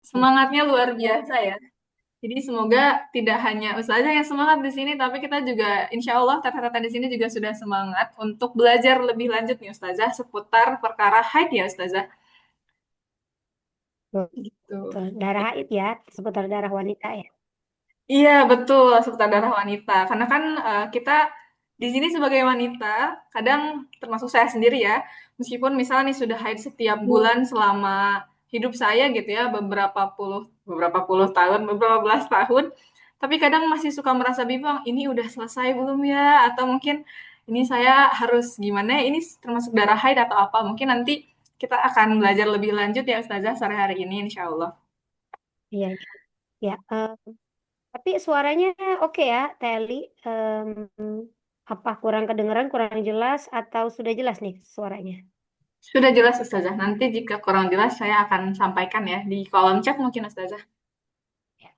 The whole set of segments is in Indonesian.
Semangatnya luar biasa ya. Jadi semoga tidak hanya Ustazah yang semangat di sini, tapi kita juga, insya Allah teteh-teteh di sini juga sudah semangat untuk belajar lebih lanjut nih Ustazah seputar perkara haid ya Ustazah. Gitu. Betul. Darah haid ya, seputar darah wanita ya. Iya, betul, seputar darah wanita. Karena kan kita di sini sebagai wanita, kadang termasuk saya sendiri ya, meskipun misalnya nih sudah haid setiap bulan selama hidup saya gitu ya, beberapa puluh tahun, beberapa belas tahun, tapi kadang masih suka merasa bimbang, ini udah selesai belum ya? Atau mungkin ini saya harus gimana ya? Ini termasuk darah haid atau apa? Mungkin nanti kita akan belajar lebih lanjut ya Ustazah sore hari ini, insya Allah. Iya, ya. Tapi suaranya oke ya, Teli. Apa kurang kedengeran, kurang jelas, atau sudah jelas nih suaranya? Sudah jelas Ustazah. Nanti jika kurang jelas saya akan sampaikan ya di kolom chat mungkin Ustazah. Ya.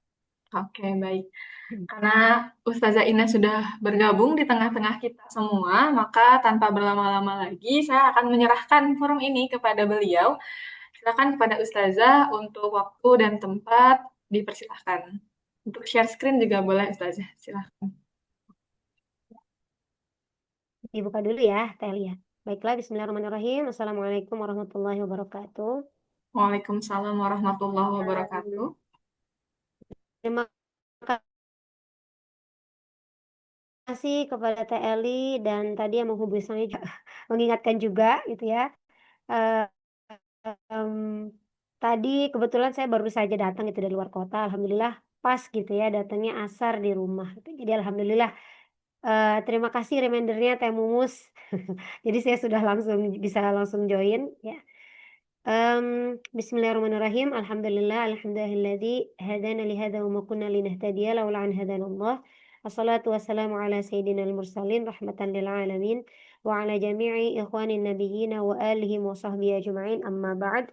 Oke, baik. Karena Ustazah Ina sudah bergabung di tengah-tengah kita semua, maka tanpa berlama-lama lagi saya akan menyerahkan forum ini kepada beliau. Silakan kepada Ustazah untuk waktu dan tempat dipersilahkan. Untuk share screen juga boleh Ustazah. Silahkan. Dibuka dulu ya, Teli ya. Baiklah, Bismillahirrahmanirrahim. Assalamualaikum warahmatullahi wabarakatuh. Waalaikumsalam warahmatullahi wabarakatuh. Um, Terima kasih kepada Teh Eli dan tadi yang menghubungi saya juga mengingatkan juga gitu ya. Eh, em, Tadi kebetulan saya baru saja datang itu dari luar kota. Alhamdulillah pas gitu ya datangnya asar di rumah. Jadi alhamdulillah terima kasih remindernya Teh Mumus. Jadi saya sudah langsung bisa langsung join ya. Bismillahirrahmanirrahim. Alhamdulillah, alhamdulillahilladzi hadana li hadza wa ma kunna linahtadiya laula an hadanallah. Assalatu wassalamu ala sayyidina al-mursalin rahmatan lil alamin wa ala jami'i ikhwanin nabiyyin wa alihi wa sahbihi ajma'in. Amma ba'd.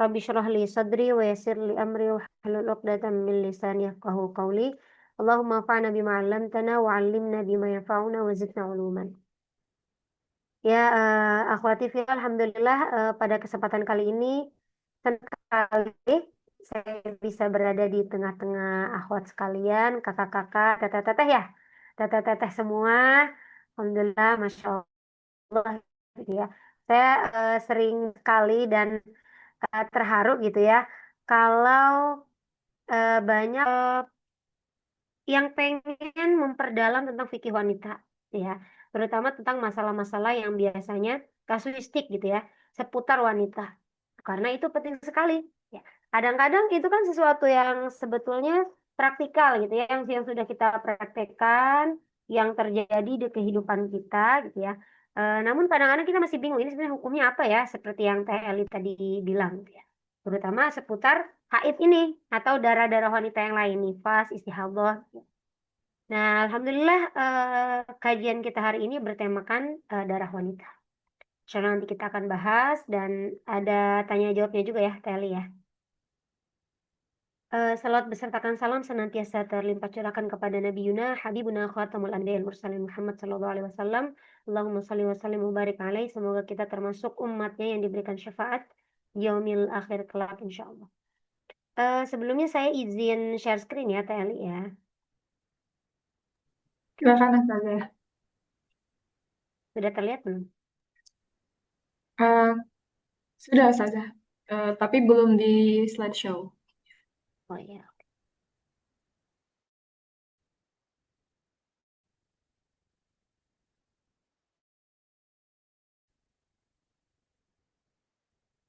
Rabbi shrah li sadri wa yassir li amri wa hlul 'uqdatam min lisani yafqahu qawli. Allahumma fa'na bima 'allamtana wa 'allimna bima yanfa'una wa zidna 'uluman. Ya, akhwati fillah, alhamdulillah pada kesempatan kali ini senang sekali saya bisa berada di tengah-tengah akhwat sekalian, kakak-kakak, teteh-teteh ya, teteh-teteh semua. Alhamdulillah, masya Allah, gitu ya. Saya sering sekali dan terharu gitu ya, kalau banyak yang pengen memperdalam tentang fikih wanita, ya, terutama tentang masalah-masalah yang biasanya kasuistik gitu ya, seputar wanita. Karena itu penting sekali. Ya, kadang-kadang itu kan sesuatu yang sebetulnya praktikal gitu ya, yang sudah kita praktekkan, yang terjadi di kehidupan kita gitu ya. Namun kadang-kadang kita masih bingung ini sebenarnya hukumnya apa ya, seperti yang Teh Eli tadi bilang gitu ya. Terutama seputar haid ini atau darah-darah wanita yang lain, nifas, istihadah. Nah, alhamdulillah kajian kita hari ini bertemakan darah wanita. Insya nanti kita akan bahas dan ada tanya jawabnya juga ya, Teli ya. Salawat besertakan salam senantiasa terlimpah curahkan kepada Nabi Yuna, Habibuna Khatamul Anbiya Mursalin Muhammad Sallallahu Alaihi Wasallam. Allahumma salli wa sallim wa barik alaih. Semoga kita termasuk umatnya yang diberikan syafaat yaumil akhir kelak insya Allah. Sebelumnya saya izin share screen ya, Teli ya. Silakan Ustazah. Sudah terlihat belum? Eh, sudah Ustazah. Tapi belum di slideshow. Oh ya,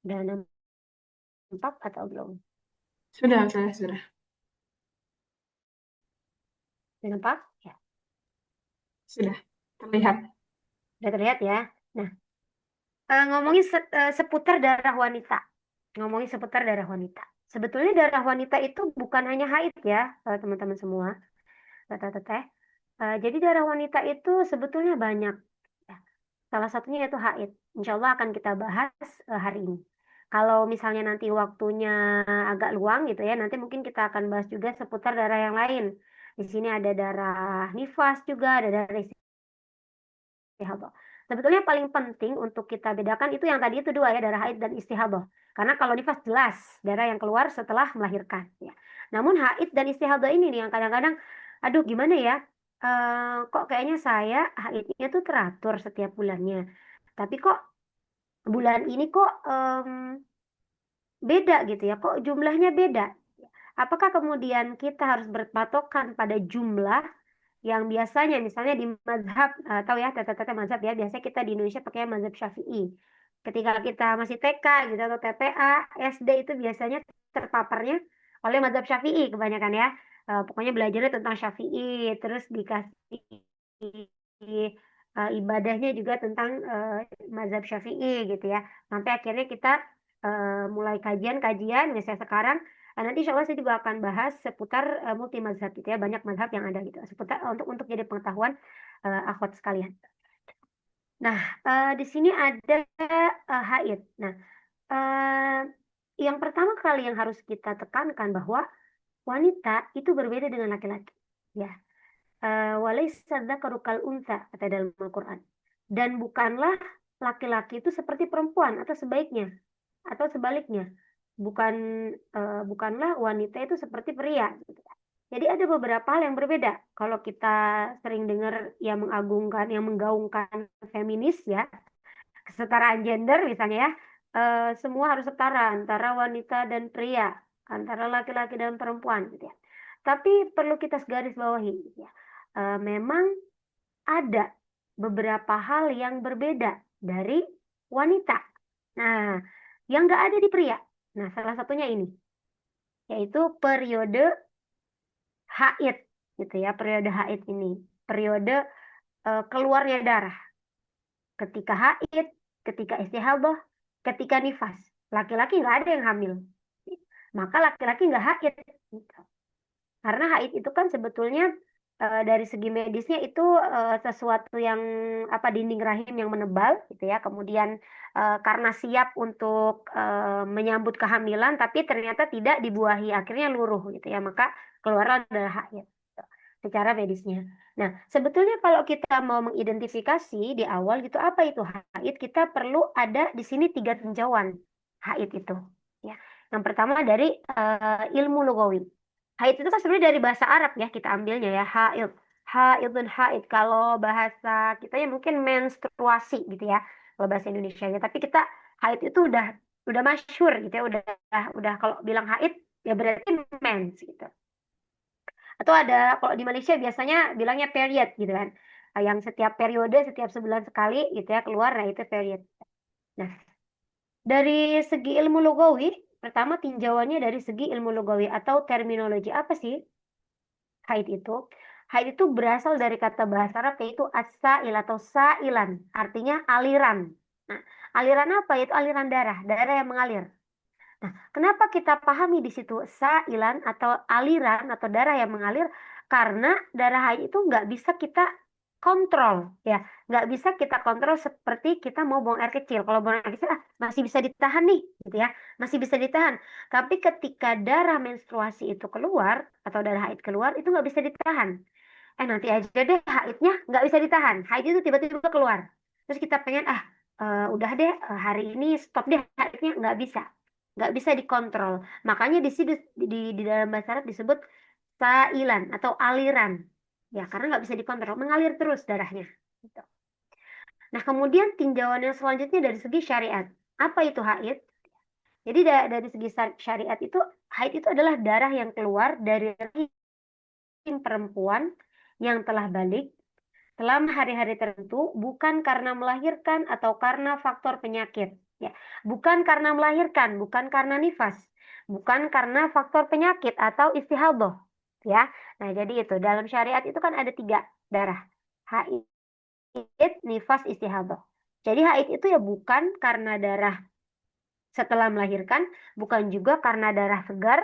udah nampak atau belum? Sudah Ustazah, sudah. Udah nampak? Ya, Sudah terlihat. udah terlihat ya. Nah, ngomongin seputar darah wanita. Ngomongin seputar darah wanita. Sebetulnya darah wanita itu bukan hanya haid ya, teman-teman semua, teteh-teteh. Jadi darah wanita itu sebetulnya banyak. Ya. Salah satunya yaitu haid. Insya Allah akan kita bahas hari ini. Kalau misalnya nanti waktunya agak luang gitu ya, nanti mungkin kita akan bahas juga seputar darah yang lain. Di sini ada darah nifas juga, ada darah istihadah. Sebetulnya paling penting untuk kita bedakan itu yang tadi itu dua ya, darah haid dan istihadah. Karena kalau nifas jelas darah yang keluar setelah melahirkan. Ya. Namun haid dan istihadah ini nih yang kadang-kadang, aduh gimana ya, kok kayaknya saya haidnya tuh teratur setiap bulannya. Tapi kok bulan ini kok beda gitu ya, kok jumlahnya beda. Apakah kemudian kita harus berpatokan pada jumlah yang biasanya misalnya di mazhab, tahu ya tata-tata mazhab ya, biasanya kita di Indonesia pakai mazhab Syafi'i. Ketika kita masih TK gitu atau TPA, SD itu biasanya terpaparnya oleh mazhab Syafi'i kebanyakan ya. Pokoknya belajarnya tentang Syafi'i, terus dikasih ibadahnya juga tentang mazhab Syafi'i gitu ya. Sampai akhirnya kita mulai kajian-kajian, misalnya sekarang nanti insya Allah saya juga akan bahas seputar multi mazhab gitu ya, banyak mazhab yang ada gitu, seputar untuk jadi pengetahuan akhwat sekalian. Nah, di sini ada haid. Nah, eh, yang pertama kali yang harus kita tekankan bahwa wanita itu berbeda dengan laki-laki. Ya, walaysa dzakaru kal unsa kata dalam Al-Qur'an. Dan bukanlah laki-laki itu seperti perempuan atau sebaiknya atau sebaliknya. Bukan bukanlah wanita itu seperti pria gitu. Jadi ada beberapa hal yang berbeda. Kalau kita sering dengar yang mengagungkan, yang menggaungkan feminis ya, kesetaraan gender misalnya ya, semua harus setara antara wanita dan pria, antara laki-laki dan perempuan gitu ya. Tapi perlu kita garis bawahi gitu ya. Memang ada beberapa hal yang berbeda dari wanita. Nah, yang nggak ada di pria. Nah, salah satunya ini, yaitu periode haid, gitu ya, periode haid ini, periode keluarnya darah, ketika haid, ketika istihadah, ketika nifas. Laki-laki nggak ada yang hamil, maka laki-laki nggak haid. Gitu. Karena haid itu kan sebetulnya dari segi medisnya itu sesuatu yang apa, dinding rahim yang menebal gitu ya. Kemudian karena siap untuk menyambut kehamilan tapi ternyata tidak dibuahi, akhirnya luruh gitu ya. Maka keluarlah darah haid gitu, secara medisnya. Nah, sebetulnya kalau kita mau mengidentifikasi di awal gitu apa itu haid, kita perlu ada di sini tiga tinjauan haid itu ya. Yang pertama dari ilmu lugawi. Haid itu kan sebenarnya dari bahasa Arab ya, kita ambilnya ya, haid. Haidun haid. Kalau bahasa kita ya mungkin menstruasi gitu ya. Kalau bahasa Indonesia ya. Tapi kita haid itu udah masyhur gitu ya, udah kalau bilang haid ya berarti mens gitu. Atau ada kalau di Malaysia biasanya bilangnya period gitu kan. Yang setiap periode, setiap sebulan sekali gitu ya keluar, nah itu period. Nah, dari segi ilmu lugawi, pertama tinjauannya dari segi ilmu lugawi atau terminologi. Apa sih haid itu? Haid itu berasal dari kata bahasa Arab yaitu as-sa'il atau sa'ilan, artinya aliran. Nah, aliran apa? Itu aliran darah, darah yang mengalir. Nah, kenapa kita pahami di situ sa'ilan atau aliran atau darah yang mengalir? Karena darah haid itu nggak bisa kita kontrol, ya, nggak bisa kita kontrol seperti kita mau buang air kecil. Kalau buang air kecil masih bisa ditahan nih, gitu ya, masih bisa ditahan. Tapi ketika darah menstruasi itu keluar atau darah haid keluar, itu nggak bisa ditahan. Nanti aja deh haidnya nggak bisa ditahan. Haid itu tiba-tiba keluar. Terus kita pengen udah deh hari ini stop deh haidnya, nggak bisa dikontrol. Makanya di sini di dalam bahasa Arab disebut sailan atau aliran. Ya, karena nggak bisa dikontrol, mengalir terus darahnya. Gitu. Nah, kemudian tinjauan yang selanjutnya dari segi syariat. Apa itu haid? Jadi dari segi syariat itu, haid itu adalah darah yang keluar dari rahim perempuan yang telah balik selama hari-hari tertentu, bukan karena melahirkan atau karena faktor penyakit. Ya, bukan karena melahirkan, bukan karena nifas, bukan karena faktor penyakit atau istihadah. Ya, nah jadi itu dalam syariat itu kan ada tiga darah, haid, nifas, istihadah. Jadi haid itu ya bukan karena darah setelah melahirkan, bukan juga karena darah segar,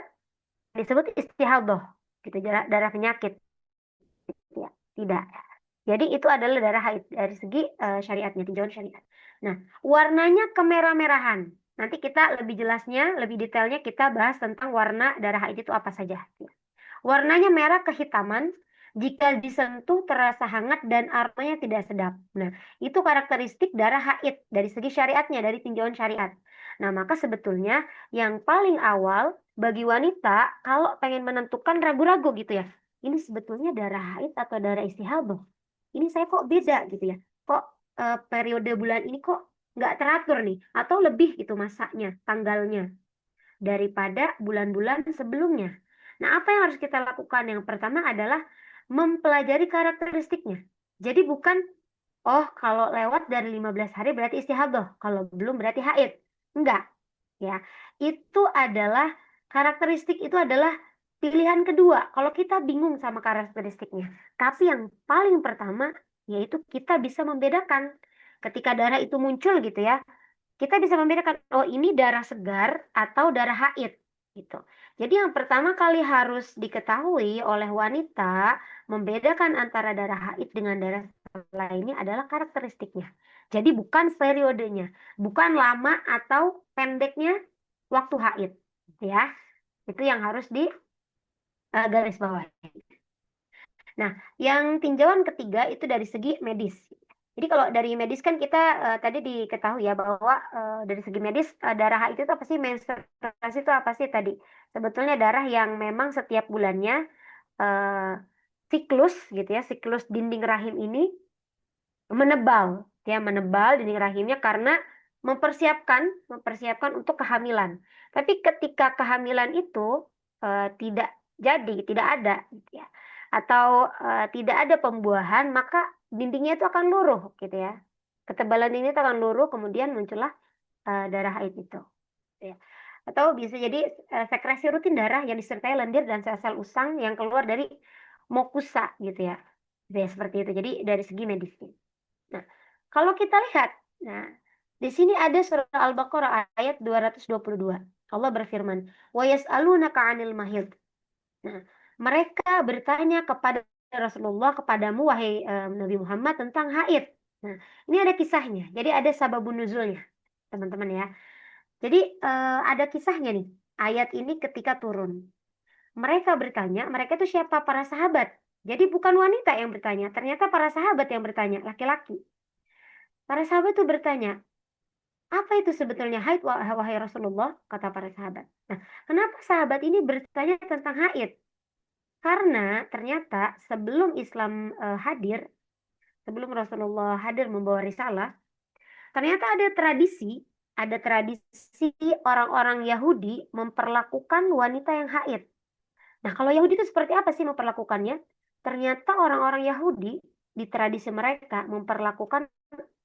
disebut istihadah, gitu, darah penyakit. Ya, tidak. Jadi itu adalah darah haid dari segi syariatnya, tinjauan syariat. Nah, warnanya kemerah-merahan. Nanti kita lebih jelasnya, lebih detailnya kita bahas tentang warna darah haid itu apa saja. Warnanya merah kehitaman Jika disentuh terasa hangat dan aromanya tidak sedap. Nah, itu karakteristik darah haid dari segi syariatnya, dari tinjauan syariat. Nah, maka sebetulnya yang paling awal bagi wanita kalau pengen menentukan ragu-ragu gitu ya. Ini sebetulnya darah haid atau darah istihadah. Ini saya kok beda gitu ya. Kok periode bulan ini kok nggak teratur nih. Atau lebih gitu masanya, tanggalnya daripada bulan-bulan sebelumnya. Nah, apa yang harus kita lakukan? Yang pertama adalah mempelajari karakteristiknya. Jadi bukan, oh kalau lewat dari 15 hari berarti istihadah, kalau belum berarti haid. Enggak, ya. Itu adalah karakteristik itu adalah pilihan kedua. Kalau kita bingung sama karakteristiknya. Tapi yang paling pertama yaitu kita bisa membedakan ketika darah itu muncul gitu ya, kita bisa membedakan oh ini darah segar atau darah haid gitu. Jadi yang pertama kali harus diketahui oleh wanita membedakan antara darah haid dengan darah lainnya adalah karakteristiknya. Jadi bukan periodenya, bukan lama atau pendeknya waktu haid, ya. Itu yang harus di garis bawah. Nah, yang tinjauan ketiga itu dari segi medis. Jadi kalau dari medis kan kita tadi diketahui ya bahwa dari segi medis darah haid itu apa sih, menstruasi itu apa sih tadi? Sebetulnya darah yang memang setiap bulannya eh, siklus gitu ya, siklus dinding rahim ini menebal, ya menebal dinding rahimnya karena mempersiapkan untuk kehamilan. Tapi ketika kehamilan itu tidak jadi, tidak ada, gitu ya, atau tidak ada pembuahan, maka dindingnya itu akan luruh, gitu ya. Ketebalan dinding itu akan luruh, kemudian muncullah darah haid itu, gitu ya. Atau bisa jadi sekresi rutin darah yang disertai lendir dan sel-sel usang yang keluar dari mukosa, gitu ya. Gitu ya, seperti itu. Jadi dari segi medisnya. Nah, kalau kita lihat, nah, di sini ada surah Al-Baqarah ayat 222. Allah berfirman, "Wa yas'alunaka 'anil mahid." Nah, mereka bertanya kepada Rasulullah, kepadamu wahai Nabi Muhammad tentang haid. Nah, ini ada kisahnya. Jadi ada sababun nuzulnya, teman-teman ya. Jadi ada kisahnya nih. Ayat ini ketika turun. Mereka bertanya, mereka itu siapa? Para sahabat. Jadi bukan wanita yang bertanya, ternyata para sahabat yang bertanya, laki-laki. Para sahabat itu bertanya, apa itu sebetulnya haid, wahai Rasulullah? Kata para sahabat. Nah, kenapa sahabat ini bertanya tentang haid? Karena ternyata sebelum Islam hadir, sebelum Rasulullah hadir membawa risalah, ternyata ada tradisi orang-orang Yahudi memperlakukan wanita yang haid. Nah, kalau Yahudi itu seperti apa sih memperlakukannya? Ternyata orang-orang Yahudi di tradisi mereka memperlakukan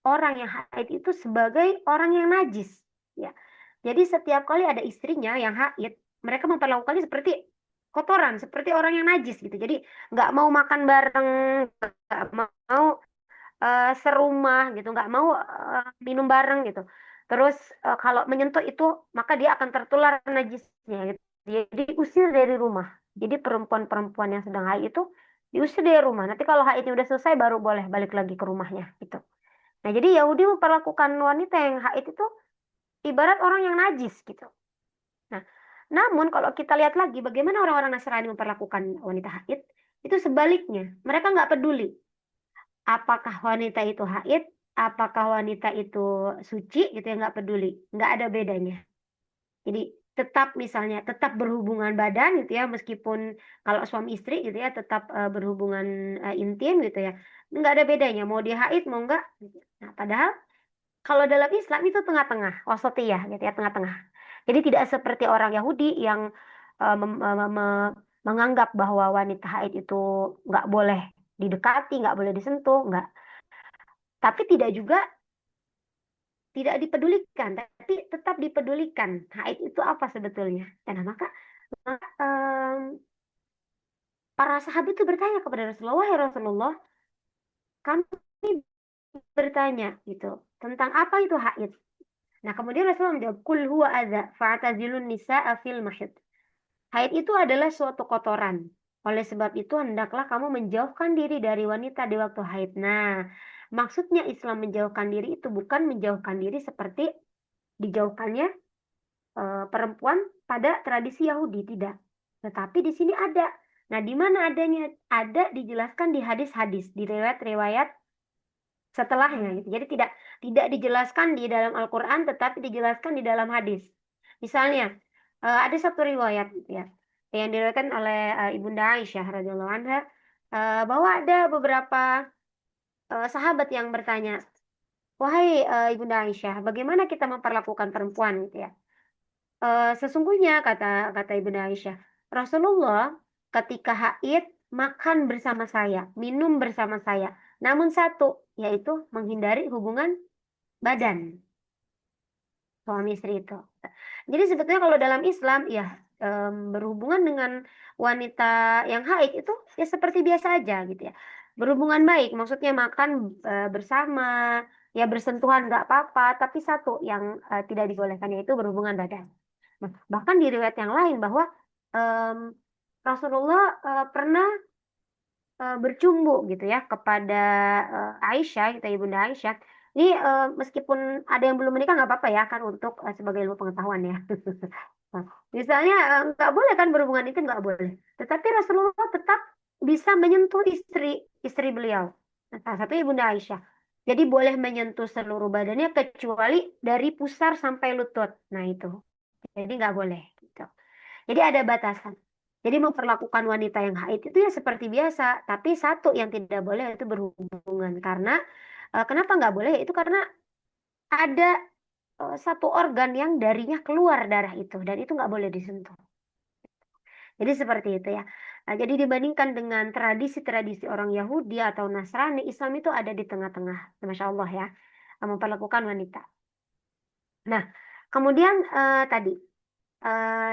orang yang haid itu sebagai orang yang najis, ya. Jadi setiap kali ada istrinya yang haid, mereka memperlakukannya seperti kotoran, seperti orang yang najis gitu. Jadi nggak mau makan bareng, nggak mau serumah gitu, nggak mau minum bareng gitu. Terus kalau menyentuh itu maka dia akan tertular najisnya gitu. Jadi usir dari rumah. Jadi perempuan-perempuan yang sedang haid itu diusir dari rumah. Nanti kalau haidnya udah selesai baru boleh balik lagi ke rumahnya gitu. Nah, jadi Yahudi memperlakukan wanita yang haid itu ibarat orang yang najis gitu. Nah, namun kalau kita lihat lagi bagaimana orang-orang Nasrani memperlakukan wanita haid, itu sebaliknya. Mereka nggak peduli apakah wanita itu haid, apakah wanita itu suci gitu ya, nggak peduli. Nggak ada bedanya. Jadi tetap misalnya tetap berhubungan badan gitu ya, meskipun kalau suami istri gitu ya tetap berhubungan intim gitu ya, nggak ada bedanya mau dia haid mau enggak gitu. Nah, padahal kalau dalam Islam itu tengah-tengah, wasatiyah gitu ya, tengah-tengah. Jadi tidak seperti orang Yahudi yang menganggap bahwa wanita haid itu nggak boleh didekati, nggak boleh disentuh, nggak. Tapi tidak juga tidak dipedulikan, tapi tetap dipedulikan. Haid itu apa sebetulnya? Karena maka, para sahabat itu bertanya kepada Rasulullah, wahai Rasulullah, kami bertanya gitu tentang apa itu haid. Nah, kemudian Rasulullah menjawab, kul huwa adza fa'tazilun nisa'a fil mahid. Haid itu adalah suatu kotoran. Oleh sebab itu, hendaklah kamu menjauhkan diri dari wanita di waktu haid. Nah, maksudnya Islam menjauhkan diri itu bukan menjauhkan diri seperti dijauhkannya perempuan pada tradisi Yahudi, tidak. Tetapi di sini ada. Nah, di mana adanya? Ada dijelaskan di hadis-hadis, di riwayat-riwayat setelahnya gitu. Jadi tidak dijelaskan di dalam Al-Quran, tetapi dijelaskan di dalam hadis. Misalnya, ada satu riwayat gitu ya, yang diriwayatkan oleh Ibunda Aisyah radhiyallahu anha, bahwa ada beberapa sahabat yang bertanya, wahai Ibunda Aisyah, bagaimana kita memperlakukan perempuan gitu ya? Sesungguhnya kata kata Ibunda Aisyah, Rasulullah ketika haid makan bersama saya, minum bersama saya. Namun satu, yaitu menghindari hubungan badan suami istri itu. Jadi sebetulnya kalau dalam Islam ya, berhubungan dengan wanita yang haid itu ya seperti biasa aja gitu ya. Berhubungan baik, maksudnya makan bersama, ya bersentuhan nggak apa-apa, tapi satu yang tidak dibolehkan yaitu berhubungan badan. Nah, bahkan di riwayat yang lain bahwa em, Rasulullah pernah bercumbu gitu ya kepada Aisyah, kita Ibunda Aisyah. Ini meskipun ada yang belum menikah nggak apa-apa ya kan, untuk sebagai ilmu pengetahuan ya. Nah, misalnya nggak boleh kan berhubungan itu nggak boleh. Tetapi Rasulullah tetap bisa menyentuh istri istri beliau. Nah, salah satu Ibunda Aisyah. Jadi boleh menyentuh seluruh badannya kecuali dari pusar sampai lutut. Nah itu. Jadi nggak boleh gitu. Jadi ada batasan. Jadi memperlakukan wanita yang haid itu ya seperti biasa, tapi satu yang tidak boleh itu berhubungan. Karena kenapa nggak boleh? Itu karena ada satu organ yang darinya keluar darah itu, dan itu nggak boleh disentuh. Jadi seperti itu ya. Nah, jadi dibandingkan dengan tradisi-tradisi orang Yahudi atau Nasrani, Islam itu ada di tengah-tengah. Masya Allah ya, memperlakukan wanita. Nah, kemudian tadi,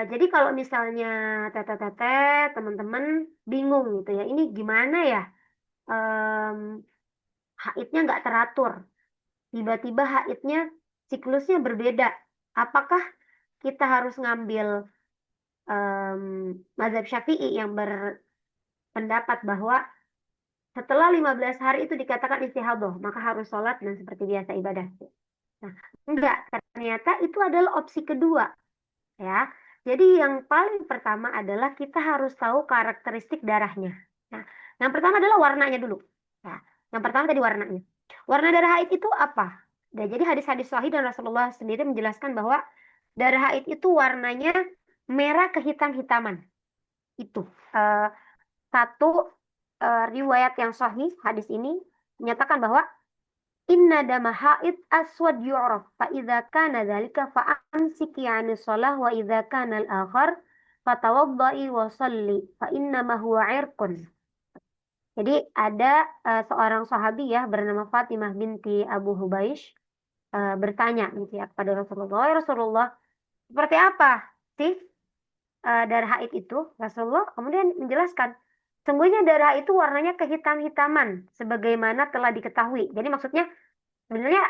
jadi kalau misalnya teteh-teteh, teman-teman bingung gitu ya, ini gimana ya? Em, Haidnya nggak teratur, tiba-tiba haidnya siklusnya berbeda. Apakah kita harus ngambil em, mazhab Syafi'i yang berpendapat bahwa setelah 15 hari itu dikatakan istihadah, maka harus sholat dan seperti biasa ibadah. Nah, enggak, ternyata itu adalah opsi kedua. Ya. Jadi yang paling pertama adalah kita harus tahu karakteristik darahnya. Nah, yang pertama adalah warnanya dulu. Ya. Yang pertama tadi warnanya. Warna darah haid itu apa? Nah, jadi hadis-hadis sahih dan Rasulullah sendiri menjelaskan bahwa darah haid itu warnanya merah kehitam-hitaman. Itu eh, satu riwayat yang sahih hadis ini menyatakan bahwa Inna dama haid aswad yu'raf fa idza kana dzalika fa amsiki 'ani shalah wa idza kana al-akhar fatawaddai wa shalli fa inna ma huwa 'irqun. Jadi ada seorang sahabi ya bernama Fatimah binti Abu Hubaish bertanya gitu ya kepada Rasulullah, "Ya Rasulullah, seperti apa sih darah haid itu?" Rasulullah kemudian menjelaskan, sungguhnya darah itu warnanya kehitam-hitaman sebagaimana telah diketahui. Jadi maksudnya sebenarnya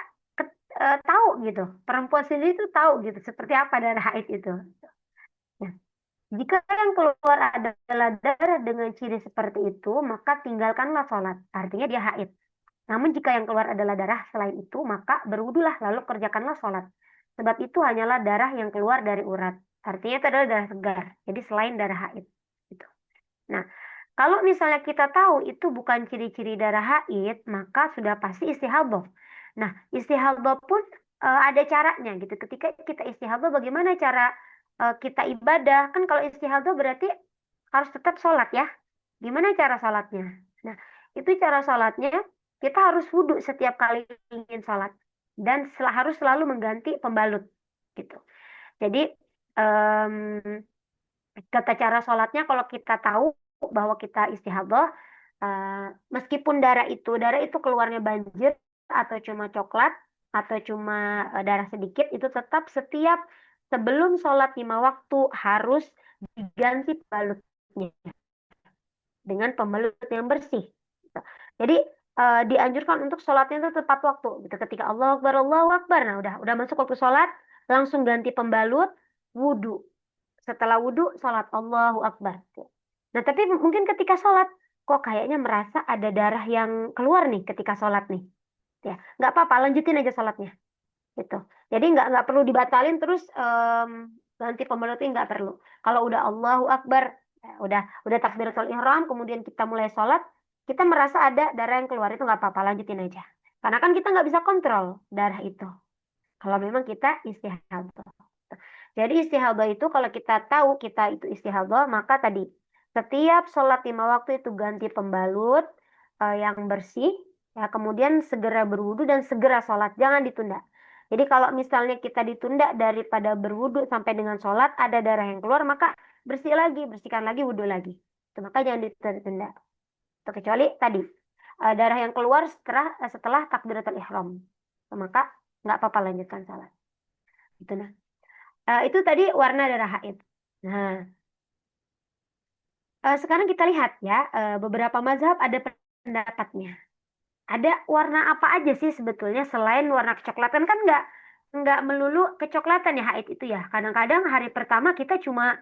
tahu gitu, perempuan sendiri itu tahu gitu seperti apa darah haid itu. Nah, jika yang keluar adalah darah dengan ciri seperti itu, maka tinggalkanlah sholat, artinya dia haid. Namun jika yang keluar adalah darah selain itu, maka berwudulah lalu kerjakanlah sholat, sebab itu hanyalah darah yang keluar dari urat, artinya itu adalah darah segar, jadi selain darah haid gitu. Nah, kalau misalnya kita tahu itu bukan ciri-ciri darah haid, maka sudah pasti istihadah. Nah, istihadah pun ada caranya gitu. Ketika kita istihadah, bagaimana cara kita ibadah? Kan kalau istihadah berarti harus tetap sholat ya. Gimana cara sholatnya? Nah, itu cara sholatnya kita harus wudhu setiap kali ingin sholat. Dan harus selalu mengganti pembalut gitu. Jadi, em, kata cara sholatnya kalau kita tahu bahwa kita istihadah, meskipun darah itu keluarnya banjir atau cuma coklat atau cuma darah sedikit, itu tetap setiap sebelum sholat 5 waktu harus diganti pembalutnya dengan pembalut yang bersih. Jadi dianjurkan untuk sholatnya itu tepat waktu. Gitu. Ketika Allahu Akbar, nah udah masuk waktu sholat, langsung ganti pembalut, wudhu. Setelah wudhu, sholat Allahu Akbar. Nah, tapi mungkin ketika sholat, kok kayaknya merasa ada darah yang keluar nih ketika sholat nih. Ya, nggak apa-apa, lanjutin aja sholatnya. Gitu. Jadi nggak perlu dibatalin terus ganti pembalutnya nggak perlu. Kalau udah Allahu Akbar, udah takbiratul ihram, kemudian kita mulai sholat, kita merasa ada darah yang keluar itu nggak apa-apa, lanjutin aja. Karena kan kita nggak bisa kontrol darah itu. Kalau memang kita istihadah. Jadi istihadah itu kalau kita tahu kita itu istihadah, maka tadi setiap sholat 5 waktu itu ganti pembalut yang bersih, ya kemudian segera berwudu dan segera sholat, jangan ditunda. Jadi kalau misalnya kita ditunda daripada berwudu sampai dengan sholat ada darah yang keluar, maka bersih lagi, bersihkan lagi, wudu lagi. Itu maka jangan ditunda. Itu kecuali tadi darah yang keluar setelah takbiratul ihram, maka nggak apa-apa lanjutkan sholat. Itu nah. Itu tadi warna darah haid. Nah, sekarang kita lihat ya, beberapa mazhab ada pendapatnya. Ada warna apa aja sih sebetulnya selain warna kecoklatan, kan nggak melulu kecoklatan ya haid itu ya. Kadang-kadang hari pertama kita cuma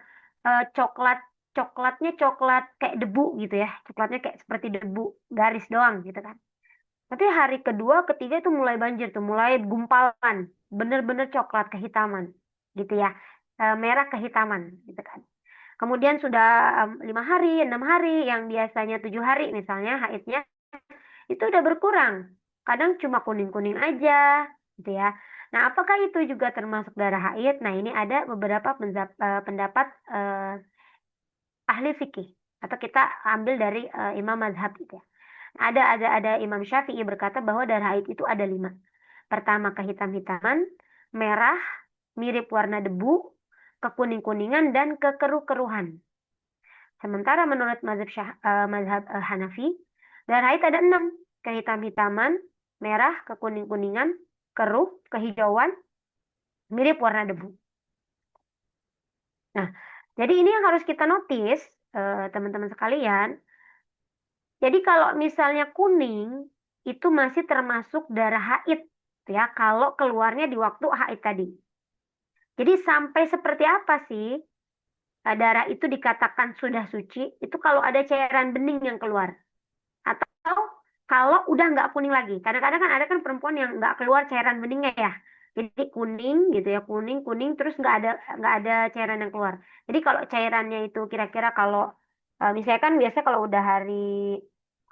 coklat coklatnya coklat kayak debu gitu ya, coklatnya kayak seperti debu garis doang gitu kan. Tapi hari kedua, ketiga itu mulai banjir tuh, mulai gumpalan, bener-bener coklat kehitaman gitu ya. Merah kehitaman gitu kan. Kemudian sudah 5 hari, 6 hari, yang biasanya 7 hari misalnya haidnya, itu udah berkurang. Kadang cuma kuning-kuning aja, gitu ya. Nah, apakah itu juga termasuk darah haid? Nah, ini ada beberapa pendapat ahli fikih, atau kita ambil dari imam mazhab gitu ya. Ada Imam Syafi'i berkata bahwa darah haid itu ada 5. Pertama kehitam-hitaman, merah, mirip warna debu, kekuning-kuningan, dan kekeruh-keruhan. Sementara menurut mazhab Hanafi, darah haid ada 6. Kehitam-hitaman, merah, kekuning-kuningan, keruh, kehijauan, mirip warna debu. Nah, jadi ini yang harus kita notice, teman-teman sekalian. Jadi kalau misalnya kuning, itu masih termasuk darah haid, ya, kalau keluarnya di waktu haid tadi. Jadi sampai seperti apa sih darah itu dikatakan sudah suci? Itu kalau ada cairan bening yang keluar. Atau kalau udah nggak kuning lagi. Kadang-kadang kan ada kan perempuan yang nggak keluar cairan beningnya ya. Jadi kuning gitu ya, kuning kuning terus nggak ada cairan yang keluar. Jadi kalau cairannya itu kira-kira kalau misalnya kan biasa kalau udah hari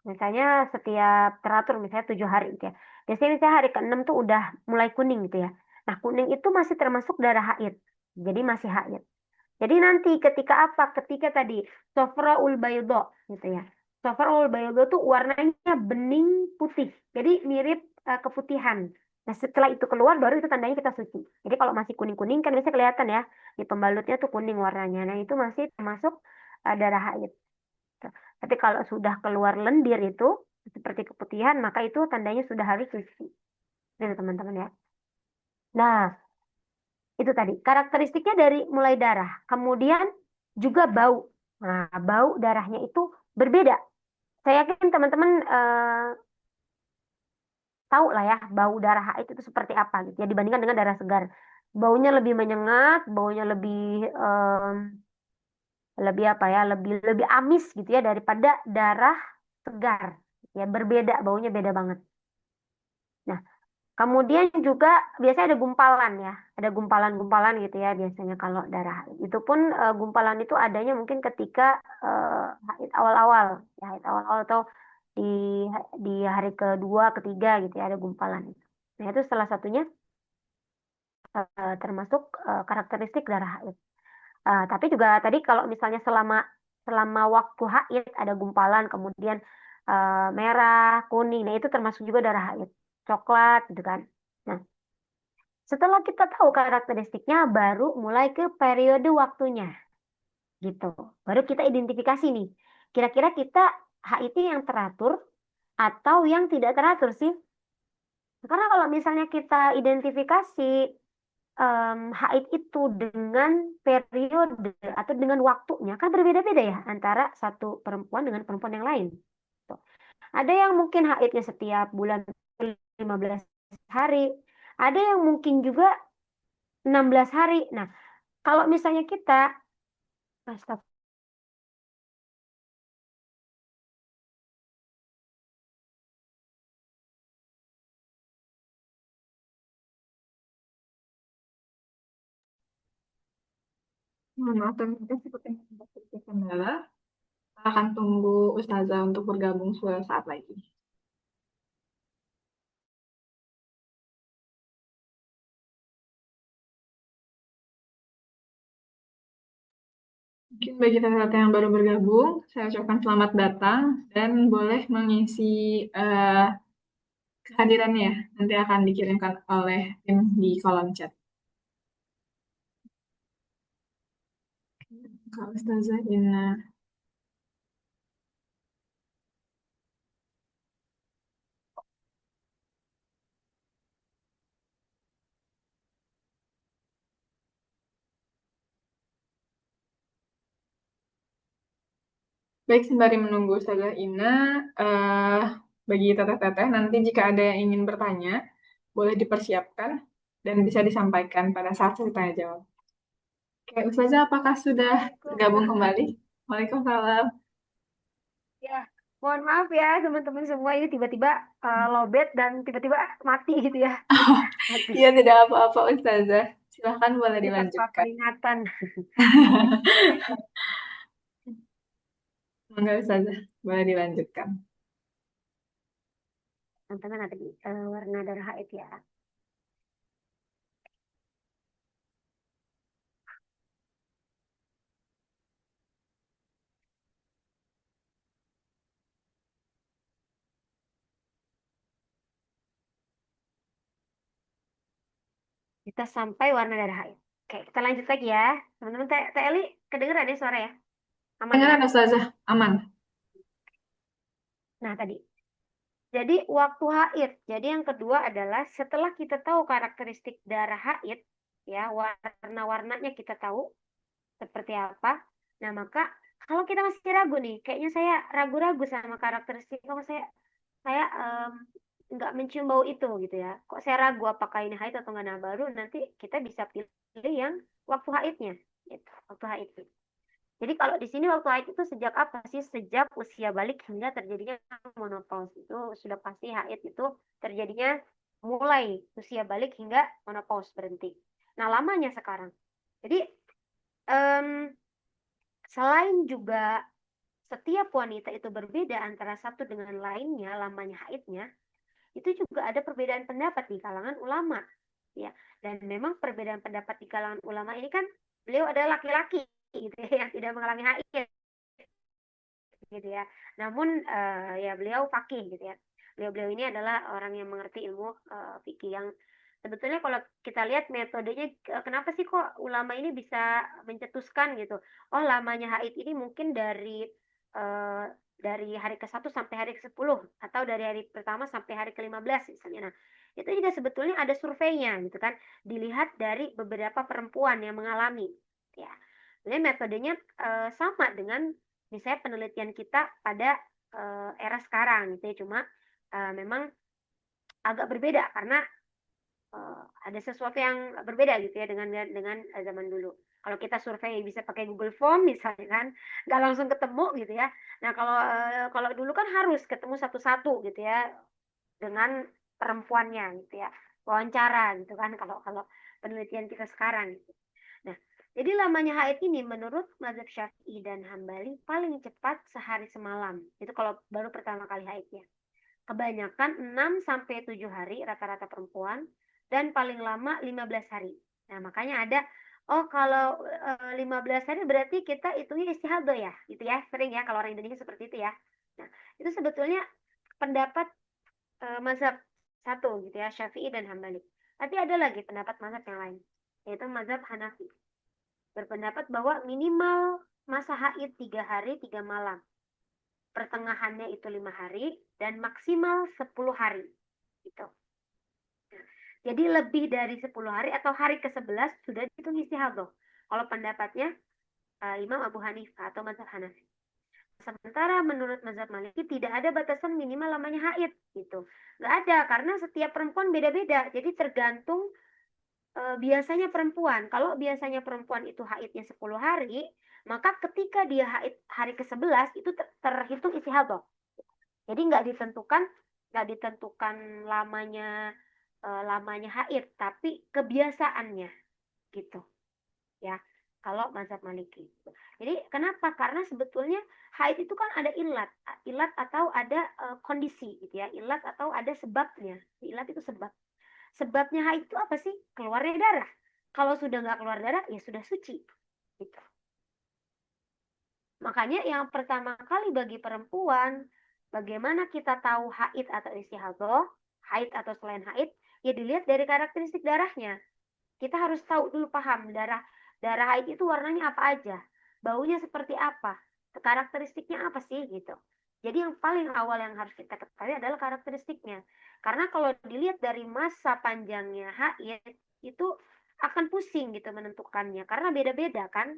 misalnya setiap teratur misalnya 7 hari gitu ya. Biasanya misalnya hari ke-6 tuh udah mulai kuning gitu ya. Nah kuning itu masih termasuk darah haid. Jadi masih haid. Jadi nanti ketika apa? Ketika tadi sofraul baydo gitu ya. Sofraul baydo tuh warnanya bening putih. Jadi mirip keputihan. Nah setelah itu keluar baru itu tandanya kita suci. Jadi kalau masih kuning-kuning kan biasanya kelihatan ya. Di pembalutnya tuh kuning warnanya. Nah itu masih termasuk darah haid. Tuh. Tapi kalau sudah keluar lendir itu seperti keputihan maka itu tandanya sudah harus suci. Itu teman-teman ya. Nah, itu tadi karakteristiknya dari mulai darah, kemudian juga bau. Nah, bau darahnya itu berbeda. Saya yakin teman-teman tahu lah ya bau darah haid itu seperti apa gitu ya dibandingkan dengan darah segar. Baunya lebih menyengat, baunya lebih apa ya, lebih lebih amis gitu ya daripada darah segar. Ya berbeda, baunya beda banget. Nah, kemudian juga biasanya ada gumpalan ya, ada gumpalan-gumpalan gitu ya biasanya kalau darah haid. Itu pun gumpalan itu adanya mungkin ketika haid awal-awal, ya haid awal-awal atau di di hari kedua, ketiga gitu ya ada gumpalan itu. Nah itu salah satunya termasuk karakteristik darah haid. Tapi juga tadi kalau misalnya selama selama waktu haid ada gumpalan, kemudian merah, kuning, nah itu termasuk juga darah haid, coklat gitu kan. Nah, setelah kita tahu karakteristiknya, baru mulai ke periode waktunya, gitu. Baru kita identifikasi nih, kira-kira kita HIT yang teratur atau yang tidak teratur sih? Karena kalau misalnya kita identifikasi haid itu dengan periode atau dengan waktunya, kan berbeda-beda ya antara satu perempuan dengan perempuan yang lain. Tuh. Ada yang mungkin haidnya setiap bulan 15 hari, ada yang mungkin juga 16 hari. Nah, kalau misalnya kita, astagfirullah, Mohon maaf, teman-teman seperti yang sempat terjadi kendala. akan tunggu Ustazah untuk bergabung sesaat lagi. Mungkin bagi teman-teman yang baru bergabung, saya ucapkan selamat datang dan boleh mengisi eh, kehadirannya. Nanti akan dikirimkan oleh tim di kolom chat. Kak Ustazah Ina. Baik, sembari menunggu Ustazah Ina, eh, bagi teteh-teteh, nanti jika ada yang ingin bertanya, boleh dipersiapkan dan bisa disampaikan pada saat saya tanya jawab. Oke, Ustazah, apakah sudah bergabung Waalaikumsalam. kembali? Waalaikumsalam. Ya, mohon maaf ya teman-teman semua ini tiba-tiba lowbat dan tiba-tiba mati gitu ya. Mati. Iya, tidak apa-apa, Ustazah. Silahkan boleh Ini tanpa dilanjutkan. peringatan. Oke. Enggak, Ustazah. Boleh dilanjutkan. Teman-teman ada di warna darah haid ya. Kita sampai warna darah haid. Oke, kita lanjut lagi ya. Teman-teman, Teh Eli, kedengeran ya suara ya? Aman ya? Dengaran, Ustazah. Aman. Nah, tadi. Jadi waktu haid. Jadi yang kedua adalah setelah kita tahu karakteristik darah haid, ya warna-warnanya kita tahu seperti apa. Nah maka kalau kita masih ragu nih, kayaknya saya ragu-ragu sama karakteristik, kok saya nggak mencium bau itu gitu ya. Kok saya ragu apakah ini haid atau nggak? Nah baru nanti kita bisa pilih yang waktu haidnya, gitu, waktu haid. Jadi kalau di sini waktu haid itu sejak apa sih? Sejak usia balik hingga terjadinya menopause. Itu sudah pasti haid itu terjadinya mulai usia balik hingga menopause berhenti. Nah, lamanya sekarang. Jadi em, selain juga setiap wanita itu berbeda antara satu dengan lainnya lamanya haidnya, itu juga ada perbedaan pendapat di kalangan ulama, ya. Dan memang perbedaan pendapat di kalangan ulama ini kan beliau adalah laki-laki gitu ya, yang tidak mengalami haid gitu ya. Namun ya beliau fakih gitu ya. Beliau-beliau ini adalah orang yang mengerti ilmu fikih yang sebetulnya kalau kita lihat metodenya kenapa sih kok ulama ini bisa mencetuskan gitu. Oh, lamanya haid ini mungkin uh, dari hari ke-1 sampai hari ke-10 atau dari hari pertama sampai hari ke-15 misalnya. Nah, itu juga sebetulnya ada surveinya gitu kan. Dilihat dari beberapa perempuan yang mengalami ya. Jadi metodenya sama dengan misalnya penelitian kita pada era sekarang gitu ya, cuma memang agak berbeda karena ada sesuatu yang berbeda gitu ya dengan zaman dulu. Kalau kita survei bisa pakai Google Form misalnya kan, nggak langsung ketemu gitu ya. Nah kalau dulu kan harus ketemu satu-satu gitu ya dengan perempuannya gitu ya, wawancara gitu kan kalau kalau penelitian kita sekarang gitu. Nah, jadi lamanya haid ini menurut mazhab Syafi'i dan Hambali paling cepat sehari semalam. Itu kalau baru pertama kali haidnya. Kebanyakan 6 sampai 7 hari rata-rata perempuan dan paling lama 15 hari. Nah, makanya ada oh kalau 15 hari berarti kita hitungnya istihadah ya, gitu ya. Sering ya kalau orang Indonesia seperti itu ya. Nah, itu sebetulnya pendapat mazhab satu gitu ya, Syafi'i dan Hambali. Tapi ada lagi pendapat mazhab yang lain, yaitu mazhab Hanafi. Berpendapat bahwa minimal masa haid 3 hari 3 malam, pertengahannya itu 5 hari dan maksimal 10 hari gitu. Jadi lebih dari 10 hari atau hari ke-11 sudah dihitung istihadah. Kalau pendapatnya Imam Abu Hanifah atau mazhab Hanafi. Sementara menurut mazhab Maliki tidak ada batasan minimal lamanya haid gitu. Nggak ada karena setiap perempuan beda-beda. Jadi tergantung biasanya perempuan. Kalau biasanya perempuan itu haidnya 10 hari, maka ketika dia haid hari ke-11 itu terhitung istihadah. Jadi nggak ditentukan lamanya haid, tapi kebiasaannya gitu ya. kalau mazhab Maliki. Jadi kenapa? Karena sebetulnya haid itu kan ada ilat atau ada kondisi gitu ya, ilat atau ada sebabnya. Ilat itu sebab. Sebabnya haid itu apa sih? Keluarnya darah. Kalau sudah nggak keluar darah, ya sudah suci. Gitu. Makanya yang pertama kali bagi perempuan, bagaimana kita tahu haid atau istihadah, haid atau selain haid, ya dilihat dari karakteristik darahnya. Kita harus tahu dulu, paham darah darah haid itu warnanya apa aja, baunya seperti apa, karakteristiknya apa sih gitu. Jadi yang paling awal yang harus kita ketahui adalah karakteristiknya. Karena kalau dilihat dari masa panjangnya haid itu akan pusing gitu menentukannya karena beda-beda kan.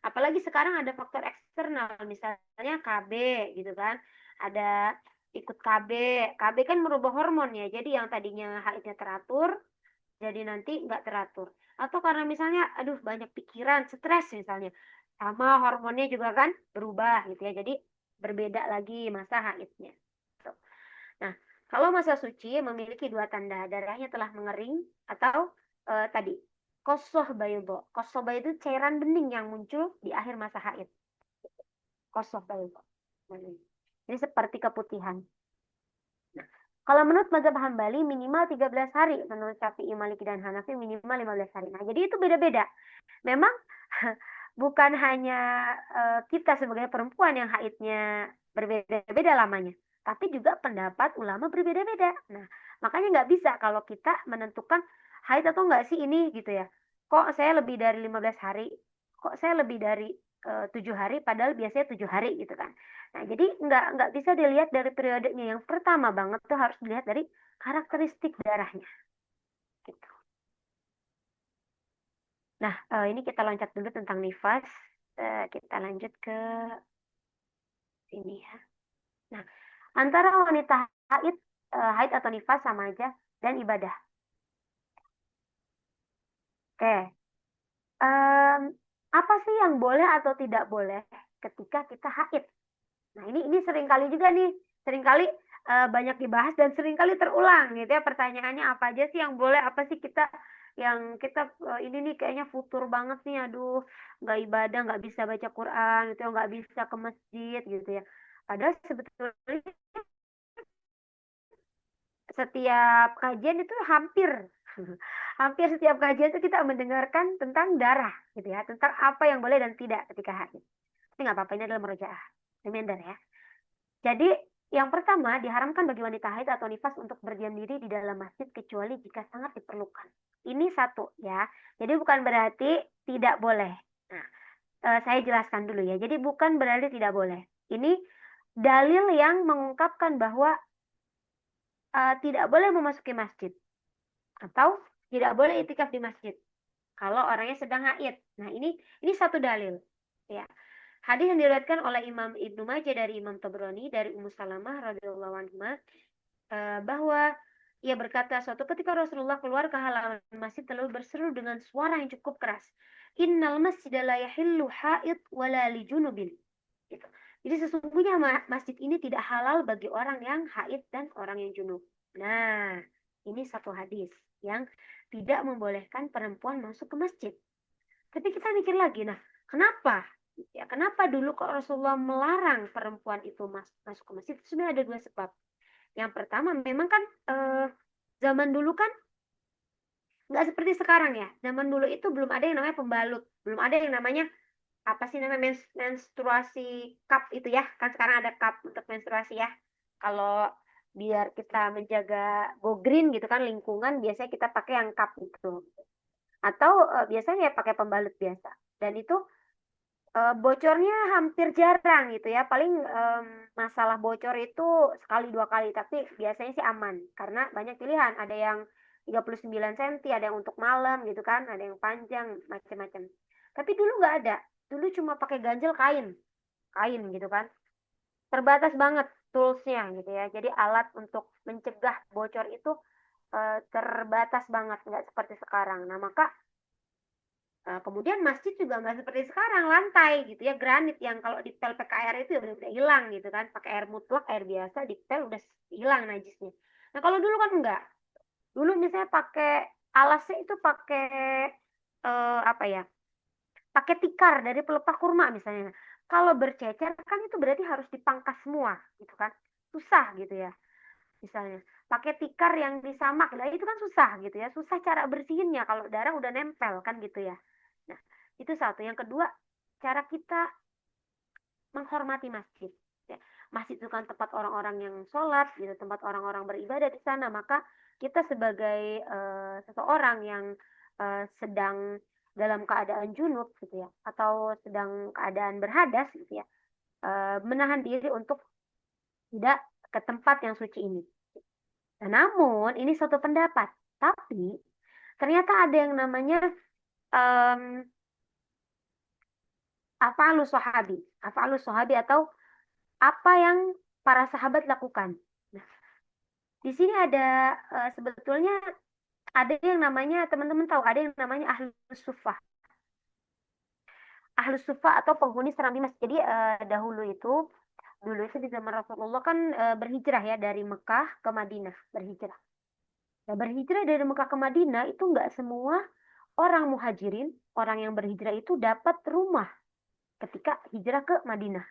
Apalagi sekarang ada faktor eksternal, misalnya KB gitu kan. Ada ikut KB. KB kan merubah hormon ya. Jadi yang tadinya haidnya teratur jadi nanti nggak teratur. Atau karena misalnya aduh banyak pikiran, stres misalnya. Sama hormonnya juga kan berubah gitu ya. Jadi berbeda lagi masa haidnya. Tuh. Nah, kalau masa suci memiliki dua tanda, darahnya telah mengering atau tadi kosoh bayubo. Kosoh bayu itu cairan bening yang muncul di akhir masa haid. Kosoh bayubo. Ini seperti keputihan. Nah, kalau menurut mazhab Hambali minimal 13 hari, menurut Syafi'i, Maliki dan Hanafi minimal 15 hari. Nah, jadi itu beda-beda. Memang bukan hanya kita sebagai perempuan yang haidnya berbeda-beda lamanya, tapi juga pendapat ulama berbeda-beda. Nah, makanya nggak bisa kalau kita menentukan haid atau nggak sih ini gitu ya. Kok saya lebih dari 15 hari? Kok saya lebih dari 7 hari padahal biasanya 7 hari gitu kan. Nah, jadi nggak bisa dilihat dari periodenya. Yang pertama banget tuh harus dilihat dari karakteristik darahnya gitu. Nah, ini kita loncat dulu tentang nifas. Kita lanjut ke sini ya. Nah, antara wanita haid, haid atau nifas sama aja dan ibadah. Oke, em, apa sih yang boleh atau tidak boleh ketika kita haid? Nah, ini sering kali juga nih, sering kali banyak dibahas dan sering kali terulang gitu ya pertanyaannya, apa aja sih yang boleh, apa sih yang kita ini nih kayaknya futur banget nih, aduh nggak ibadah, nggak bisa baca Quran gitu ya, nggak bisa ke masjid gitu ya. Padahal sebetulnya setiap kajian itu hampir hampir setiap kajian itu kita mendengarkan tentang darah gitu ya, tentang apa yang boleh dan tidak ketika haid. Tapi nggak apa-apa, ini adalah murojaah, reminder ya. Jadi yang pertama, diharamkan bagi wanita haid atau nifas untuk berdiam diri di dalam masjid kecuali jika sangat diperlukan. Ini satu ya. Jadi bukan berarti tidak boleh. Nah, saya jelaskan dulu ya. Jadi bukan berarti tidak boleh. Ini dalil yang mengungkapkan bahwa tidak boleh memasuki masjid atau tidak boleh itikaf di masjid kalau orangnya sedang haid. Nah, ini satu dalil. Ya. Hadis yang diriwayatkan oleh Imam Ibnu Majah dari Imam Tabrani dari Ummu Salamah radhiyallahu anha bahwa ia berkata, suatu ketika Rasulullah keluar ke halaman masjid lalu berseru dengan suara yang cukup keras, Innal masjida la yahillu haid wala li junubin. Gitu. Jadi sesungguhnya masjid ini tidak halal bagi orang yang haid dan orang yang junub. Nah, ini satu hadis yang tidak membolehkan perempuan masuk ke masjid. Tapi kita mikir lagi, nah kenapa? Ya, kenapa dulu kok Rasulullah melarang perempuan itu masuk ke masjid? Sebenarnya ada dua sebab. Yang pertama, memang kan zaman dulu kan nggak seperti sekarang ya. Zaman dulu itu belum ada yang namanya pembalut, belum ada yang namanya apa sih namanya menstruasi cup itu ya. Kan sekarang ada cup untuk menstruasi ya. Kalau biar kita menjaga go green gitu kan lingkungan, biasanya kita pakai yang cup itu. Atau biasanya ya pakai pembalut biasa. Dan itu bocornya hampir jarang gitu ya. Paling masalah bocor itu sekali dua kali, tapi biasanya sih aman karena banyak pilihan. Ada yang 39 cm, ada yang untuk malam gitu kan, ada yang panjang macam-macam. Tapi dulu nggak ada. Dulu cuma pakai ganjel kain, kain gitu kan. Terbatas banget toolsnya gitu ya. Jadi alat untuk mencegah bocor itu terbatas banget, nggak seperti sekarang. Nah, maka kemudian masjid juga nggak seperti sekarang lantai gitu ya, granit yang kalau dipel pakai air itu ya udah hilang gitu kan, pakai air mutlak, air biasa dipel udah hilang najisnya. Nah kalau dulu kan enggak, dulu misalnya pakai alasnya itu pakai apa ya, pakai tikar dari pelepah kurma misalnya. Kalau bercecer kan itu berarti harus dipangkas semua, gitu kan? Susah gitu ya. Misalnya pakai tikar yang disamak, nah itu kan susah gitu ya. Susah cara bersihinnya kalau darah udah nempel kan gitu ya. Nah, itu satu. Yang kedua, cara kita menghormati masjid. Ya, masjid itu kan tempat orang-orang yang sholat, gitu, tempat orang-orang beribadah di sana. Maka kita sebagai seseorang yang sedang dalam keadaan junub, gitu ya, atau sedang keadaan berhadas, gitu ya, menahan diri untuk tidak ke tempat yang suci ini. Nah, namun ini suatu pendapat, tapi ternyata ada yang namanya um, afalus sahabi atau apa yang para sahabat lakukan. Nah, di sini ada sebetulnya ada yang namanya teman-teman tahu ada yang namanya ahlus sufah atau penghuni serambi masjid. Jadi dulu itu di zaman Rasulullah kan berhijrah ya dari Mekah ke Madinah berhijrah. Nah, berhijrah dari Mekah ke Madinah itu nggak semua orang muhajirin, orang yang berhijrah itu dapat rumah ketika hijrah ke Madinah.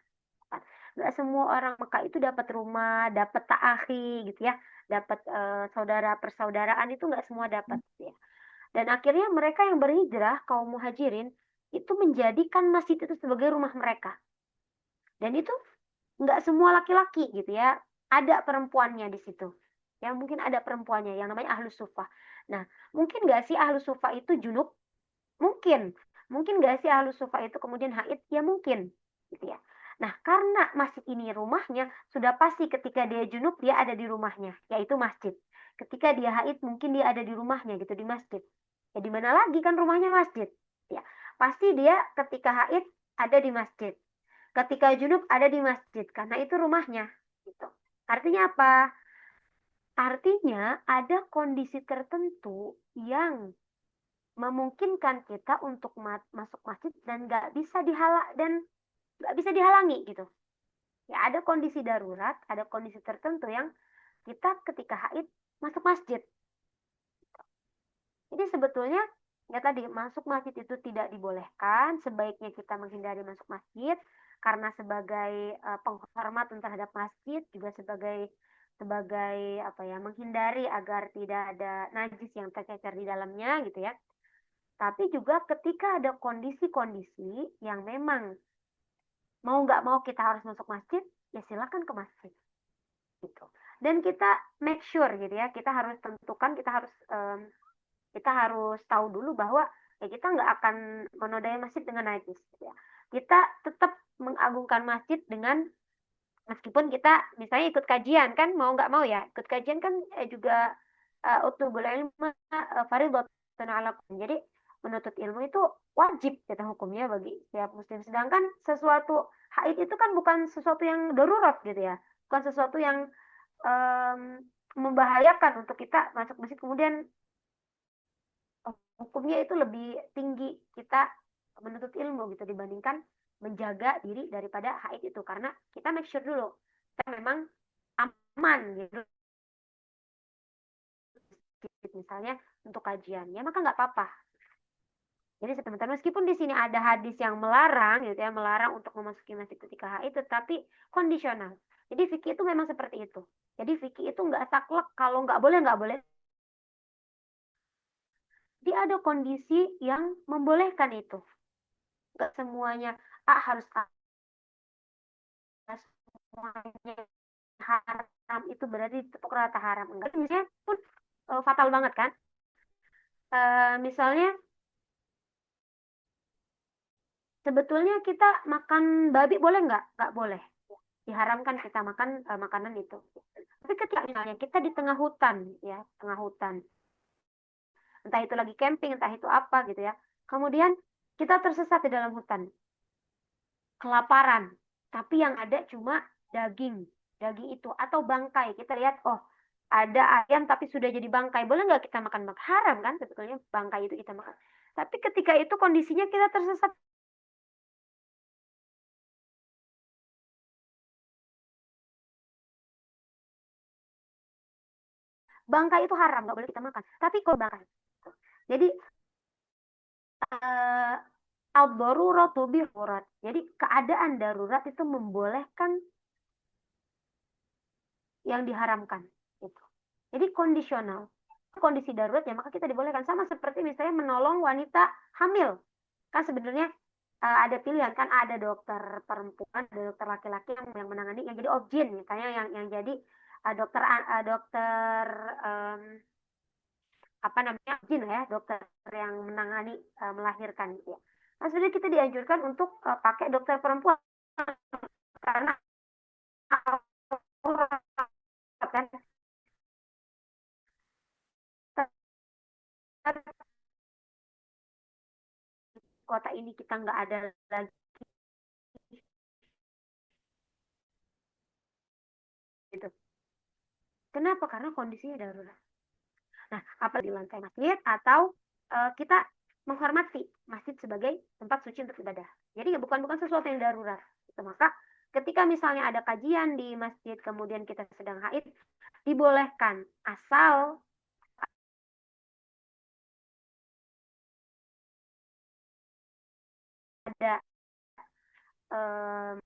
Nggak semua orang Mekah itu dapat rumah, dapat ta'akhi gitu ya, dapat saudara persaudaraan itu nggak semua dapat ya. Dan akhirnya mereka yang berhijrah kaum muhajirin itu menjadikan masjid itu sebagai rumah mereka. Dan itu nggak semua laki-laki gitu ya, ada perempuannya di situ. Ya mungkin ada perempuannya yang namanya ahlus sufah. Nah, mungkin nggak sih ahlus sufah itu junub? Mungkin. Mungkin nggak sih ahlus sufah itu kemudian haid? Ya mungkin. Gitu ya. Nah, karena masjid ini rumahnya, sudah pasti ketika dia junub, dia ada di rumahnya, yaitu masjid. Ketika dia haid, mungkin dia ada di rumahnya, gitu, di masjid. Ya, di mana lagi kan rumahnya masjid. Ya, pasti dia ketika haid ada di masjid. Ketika junub ada di masjid, karena itu rumahnya. Gitu. Artinya apa? Artinya ada kondisi tertentu yang memungkinkan kita untuk masuk masjid dan nggak bisa dihalangi gitu. Ya ada kondisi darurat, ada kondisi tertentu yang kita ketika haid masuk masjid. Jadi sebetulnya ya tadi masuk masjid itu tidak dibolehkan, sebaiknya kita menghindari masuk masjid karena sebagai penghormatan terhadap masjid juga sebagai sebagai apa ya menghindari agar tidak ada najis yang tercecer di dalamnya gitu ya. Tapi juga ketika ada kondisi-kondisi yang memang mau nggak mau kita harus masuk masjid, ya silakan ke masjid gitu. Dan kita make sure gitu ya, kita harus tentukan, kita harus tahu dulu bahwa ya kita nggak akan menodai masjid dengan najis gitu ya. Kita tetap mengagungkan masjid dengan meskipun kita misalnya ikut kajian kan mau nggak mau ya ikut kajian kan juga utlubul ilma fardhatun alakum. Jadi menuntut ilmu itu wajib kita hukumnya bagi setiap muslim. Sedangkan sesuatu haid itu kan bukan sesuatu yang darurat gitu ya. Bukan sesuatu yang um, membahayakan untuk kita masuk masjid kemudian hukumnya itu lebih tinggi kita menuntut ilmu gitu dibandingkan menjaga diri daripada haid itu karena kita make sure dulu kita memang aman gitu misalnya untuk kajiannya maka nggak apa-apa. Jadi teman-teman meskipun di sini ada hadis yang melarang gitu ya melarang untuk memasuki masjid ketika haid tetapi kondisional. Jadi fikih itu memang seperti itu. Jadi fikih itu nggak saklek kalau nggak boleh. Jadi ada kondisi yang membolehkan itu. Nggak semuanya harus semuanya haram itu berarti tepuk rata haram enggak misalnya pun fatal banget kan. Misalnya sebetulnya kita makan babi boleh nggak boleh diharamkan kita makan makanan itu tapi ketika misalnya kita di tengah hutan ya tengah hutan entah itu lagi camping entah itu apa gitu ya kemudian kita tersesat di dalam hutan kelaparan tapi yang ada cuma daging daging itu atau bangkai kita lihat oh ada ayam tapi sudah jadi bangkai boleh nggak kita makan haram kan sebetulnya bangkai itu kita makan tapi ketika itu kondisinya kita tersesat bangkai itu haram nggak boleh kita makan tapi kalau bangkai jadi eh, ad-daruratu bihurat. Jadi keadaan darurat itu membolehkan yang diharamkan. Gitu. Jadi kondisional. Kondisi darurat ya maka kita dibolehkan. Sama seperti misalnya menolong wanita hamil. Kan sebenarnya ada pilihan kan, ada dokter perempuan, ada dokter laki-laki yang menangani, yang jadi objin misalnya, yang jadi dokter apa namanya, objin ya, dokter yang menangani melahirkan gitu ya. Nah, sebenarnya kita dianjurkan untuk pakai dokter perempuan karena kan kota ini kita nggak ada lagi gitu. Kenapa? Karena kondisinya darurat. Nah, apa di lantai masjid atau kita menghormati masjid sebagai tempat suci untuk ibadah. Jadi ya bukan sesuatu yang darurat. Gitu. Maka ketika misalnya ada kajian di masjid, kemudian kita sedang haid, dibolehkan asal ada um,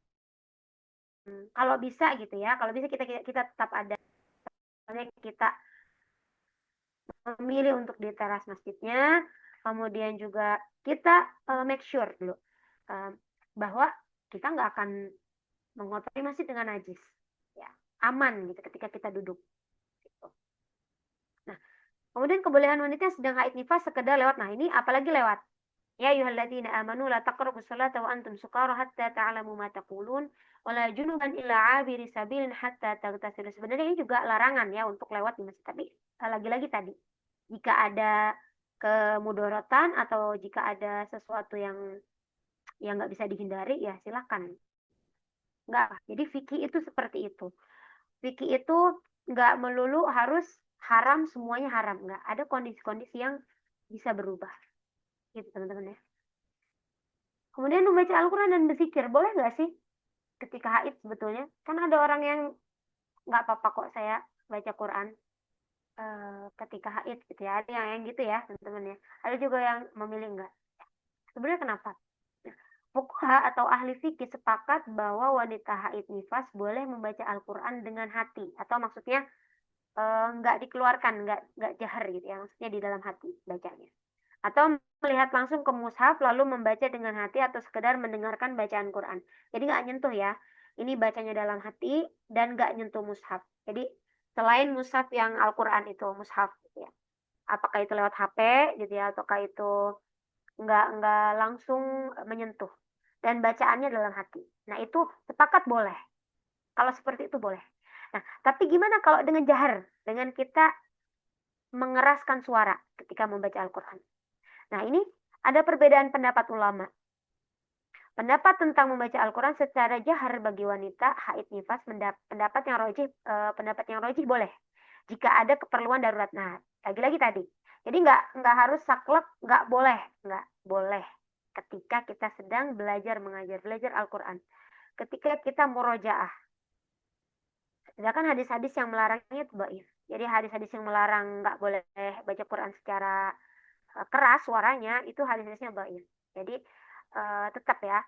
kalau bisa gitu ya, kalau bisa kita tetap ada, kita memilih untuk di teras masjidnya, kemudian juga kita make sure dulu uh, bahwa kita nggak akan mengotori masjid dengan najis, ya aman gitu ketika kita duduk. Gitu. Nah, kemudian kebolehan wanita yang sedang haid nifas sekedar lewat, nah ini apalagi lewat. Ya ayyuhalladzina amanu la taqrabus salata wa antum sukara hatta ta'lamu ma taqulun wa la junuban illa 'abiri sabilin hatta taghtasilu. Sebenarnya ini juga larangan ya untuk lewat di masjid, tapi lagi-lagi tadi jika ada kemudorotan atau jika ada sesuatu yang nggak bisa dihindari ya silakan. Nggak, jadi fikih itu seperti itu. Fikih itu nggak melulu harus haram, semuanya haram. Nggak, ada kondisi-kondisi yang bisa berubah. Gitu teman-teman ya. Kemudian membaca Al-Quran dan berzikir, boleh nggak sih ketika haid sebetulnya? Kan ada orang yang nggak apa-apa kok saya baca Quran ketika haid gitu ya. Ada yang gitu ya teman-teman ya. Ada juga yang memilih nggak. Sebenarnya kenapa? Fuqaha atau ahli fikih sepakat bahwa wanita haid nifas boleh membaca Al-Quran dengan hati. Atau maksudnya nggak dikeluarkan, nggak jahar gitu ya. Maksudnya di dalam hati bacanya. Atau melihat langsung ke mushaf lalu membaca dengan hati atau sekedar mendengarkan bacaan Quran. Jadi nggak nyentuh ya. Ini bacanya dalam hati dan nggak nyentuh mushaf. Jadi selain mushaf yang Al-Quran itu mushaf gitu ya. Apakah itu lewat HP gitu ya, ataukah itu nggak langsung menyentuh dan bacaannya dalam hati. Nah itu sepakat boleh. Kalau seperti itu boleh. Nah tapi gimana kalau dengan jahar, dengan kita mengeraskan suara ketika membaca Al-Quran? Nah ini ada perbedaan pendapat ulama. Pendapat tentang membaca Al-Quran secara jahar bagi wanita haid nifas, pendapat yang rojih boleh jika ada keperluan darurat. Nah, lagi-lagi tadi. Jadi nggak harus saklek, nggak boleh ketika kita sedang belajar Al-Quran. Ketika kita murojaah. Sedangkan hadis-hadis yang melarangnya itu dhaif. Jadi hadis-hadis yang melarang nggak boleh baca Quran secara keras suaranya, itu hadis-hadisnya dhaif. Jadi tetap ya.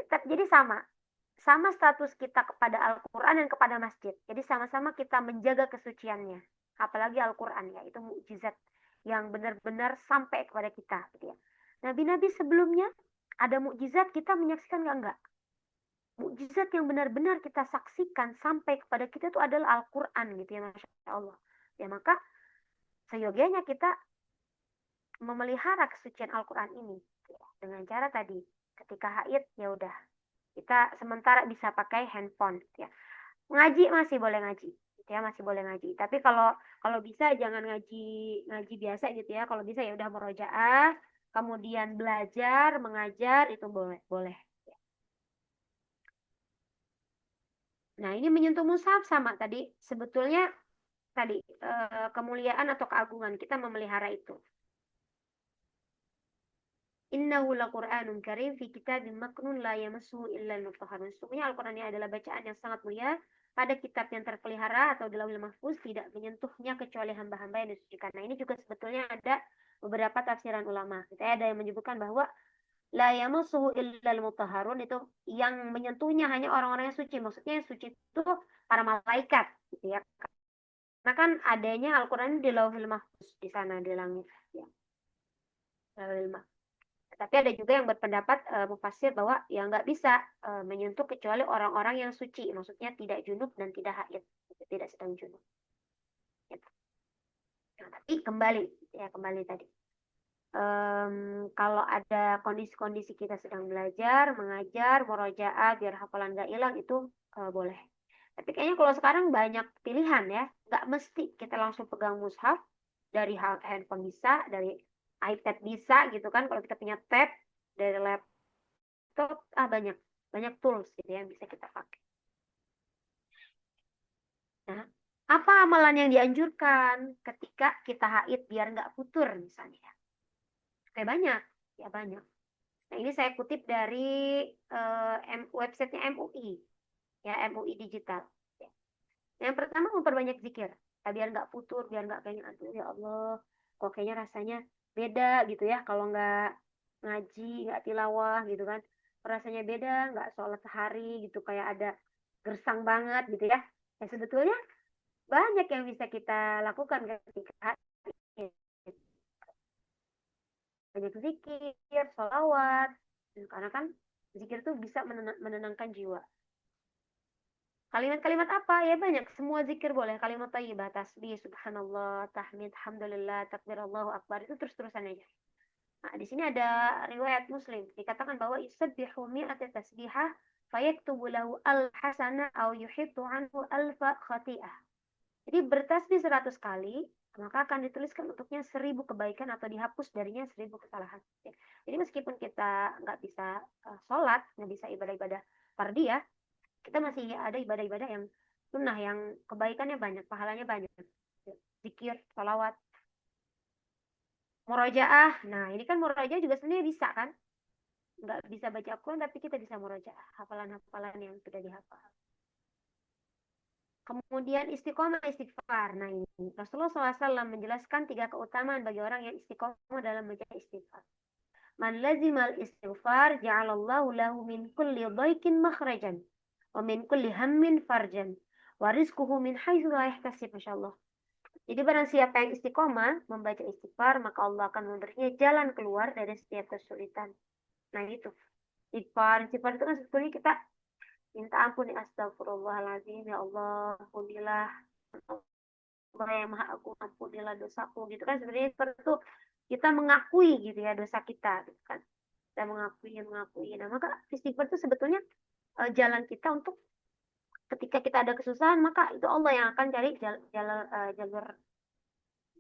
Jadi sama status kita kepada Al-Quran dan kepada masjid. Jadi sama-sama kita menjaga kesuciannya. Apalagi Al-Quran ya, itu mukjizat yang benar-benar sampai kepada kita gitu ya. Nabi-nabi sebelumnya ada mukjizat, kita menyaksikan enggak? Mukjizat yang benar-benar kita saksikan sampai kepada kita itu adalah Al-Quran gitu ya, Masya Allah. Ya maka seyogianya kita memelihara kesucian Al-Quran ini gitu ya. Dengan cara tadi ketika haid ya udah kita sementara bisa pakai handphone gitu ya. Ngaji masih boleh ngaji gitu ya, masih boleh ngaji. Tapi kalau kalau bisa jangan ngaji ngaji biasa gitu ya. Kalau bisa ya udah murojaah, kemudian belajar, mengajar itu boleh. Nah, ini menyentuh mushaf sama tadi sebetulnya tadi kemuliaan atau keagungan kita memelihara itu. Innahu laqur'anun karim fi kitabim maknun la yamassuhu illa al-mutahharun. Sesungguhnya Al-Quran ini adalah bacaan yang sangat mulia pada kitab yang terpelihara atau di Lauhul Mahfuz, tidak menyentuhnya kecuali hamba-hamba yang disucikan. Nah, ini juga sebetulnya ada beberapa tafsiran ulama. Kita ada yang menyebutkan bahwa La yamassuhu illal mutahharun, itu yang menyentuhnya hanya orang-orang yang suci. Maksudnya yang suci itu para malaikat gitu ya. Karena kan adanya Al-Qur'an di Lauhil Mahfuz di sana di langit ya. Lauhil Mahfuz. Tapi ada juga yang berpendapat mufasir bahwa ya nggak bisa menyentuh kecuali orang-orang yang suci. Maksudnya tidak junub dan tidak haid, tidak sedang junub. Gitu. Nah, tapi kembali ya kembali tadi. Kalau ada kondisi-kondisi kita sedang belajar, mengajar, murojaah biar hafalan gak hilang itu boleh. Tapi kayaknya kalau sekarang banyak pilihan ya, nggak mesti kita langsung pegang mushaf, dari handphone bisa, dari iPad bisa gitu kan, kalau kita punya tab, dari laptop, banyak banyak tools gitu ya, yang bisa kita pakai. Nah, apa amalan yang dianjurkan ketika kita haid biar nggak futur misalnya? Kayak banyak, ya banyak. Nah, ini saya kutip dari websitenya MUI, ya MUI Digital. Ya. Yang pertama memperbanyak zikir, biar nggak futur, biar nggak kayaknya aduh ya Allah, kok kayaknya rasanya beda gitu ya kalau nggak ngaji, nggak tilawah gitu kan, rasanya beda, nggak sholat sehari gitu kayak ada gersang banget gitu ya. Ya sebetulnya banyak yang bisa kita lakukan ketika banyak zikir, sholawat, karena kan zikir itu bisa menenangkan jiwa. Kalimat-kalimat apa? Ya banyak, semua zikir boleh. Kalimat thayyibah, tasbih, subhanallah, tahmid, alhamdulillah, takbir, Allahu akbar, itu terus-terusan aja. Nah, di sini ada riwayat Muslim dikatakan bahwa yusabbihu mi'ata tasbihah fayaktubu lahu al-hasanah au yuhittu anhu alfa khati'ah. Jadi bertasbih 100 kali, maka akan dituliskan untuknya 1000 kebaikan atau dihapus darinya 1000 kesalahan. Jadi meskipun kita nggak bisa sholat, nggak bisa ibadah-ibadah fardiyah, kita masih ada ibadah-ibadah yang sunnah, yang kebaikannya banyak, pahalanya banyak. Zikir, sholawat, murojaah. Nah, ini kan murojaah juga sebenarnya bisa kan? Nggak bisa baca Al-Quran, tapi kita bisa murojaah. Hafalan-hafalan yang sudah dihafal. Kemudian istiqomah istighfar. Nah ini Rasulullah SAW menjelaskan 3 keutamaan bagi orang yang istiqomah dalam membaca istighfar. Man lazimal istighfar ja'alallahu lahu min kulli dhaikin makhrajan wa min kulli hammin farjan wa rizquhu min haitsu la yahtasib. Masyaallah. Jadi barang siapa yang istiqomah membaca istighfar, maka Allah akan memberinya jalan keluar dari setiap kesulitan. Nah itu istighfar. Istighfar itu kan sebetulnya kita minta ampun, ya astagfirullahaladzim, ya Allah ampunilah, Allah yang maha agung ampunilah dosaku gitu kan. Sebenarnya seperti itu kita mengakui gitu ya dosa kita gitu kan, kita mengakui. Nah maka istighfar itu sebetulnya jalan kita untuk ketika kita ada kesusahan, maka itu Allah yang akan cari jalur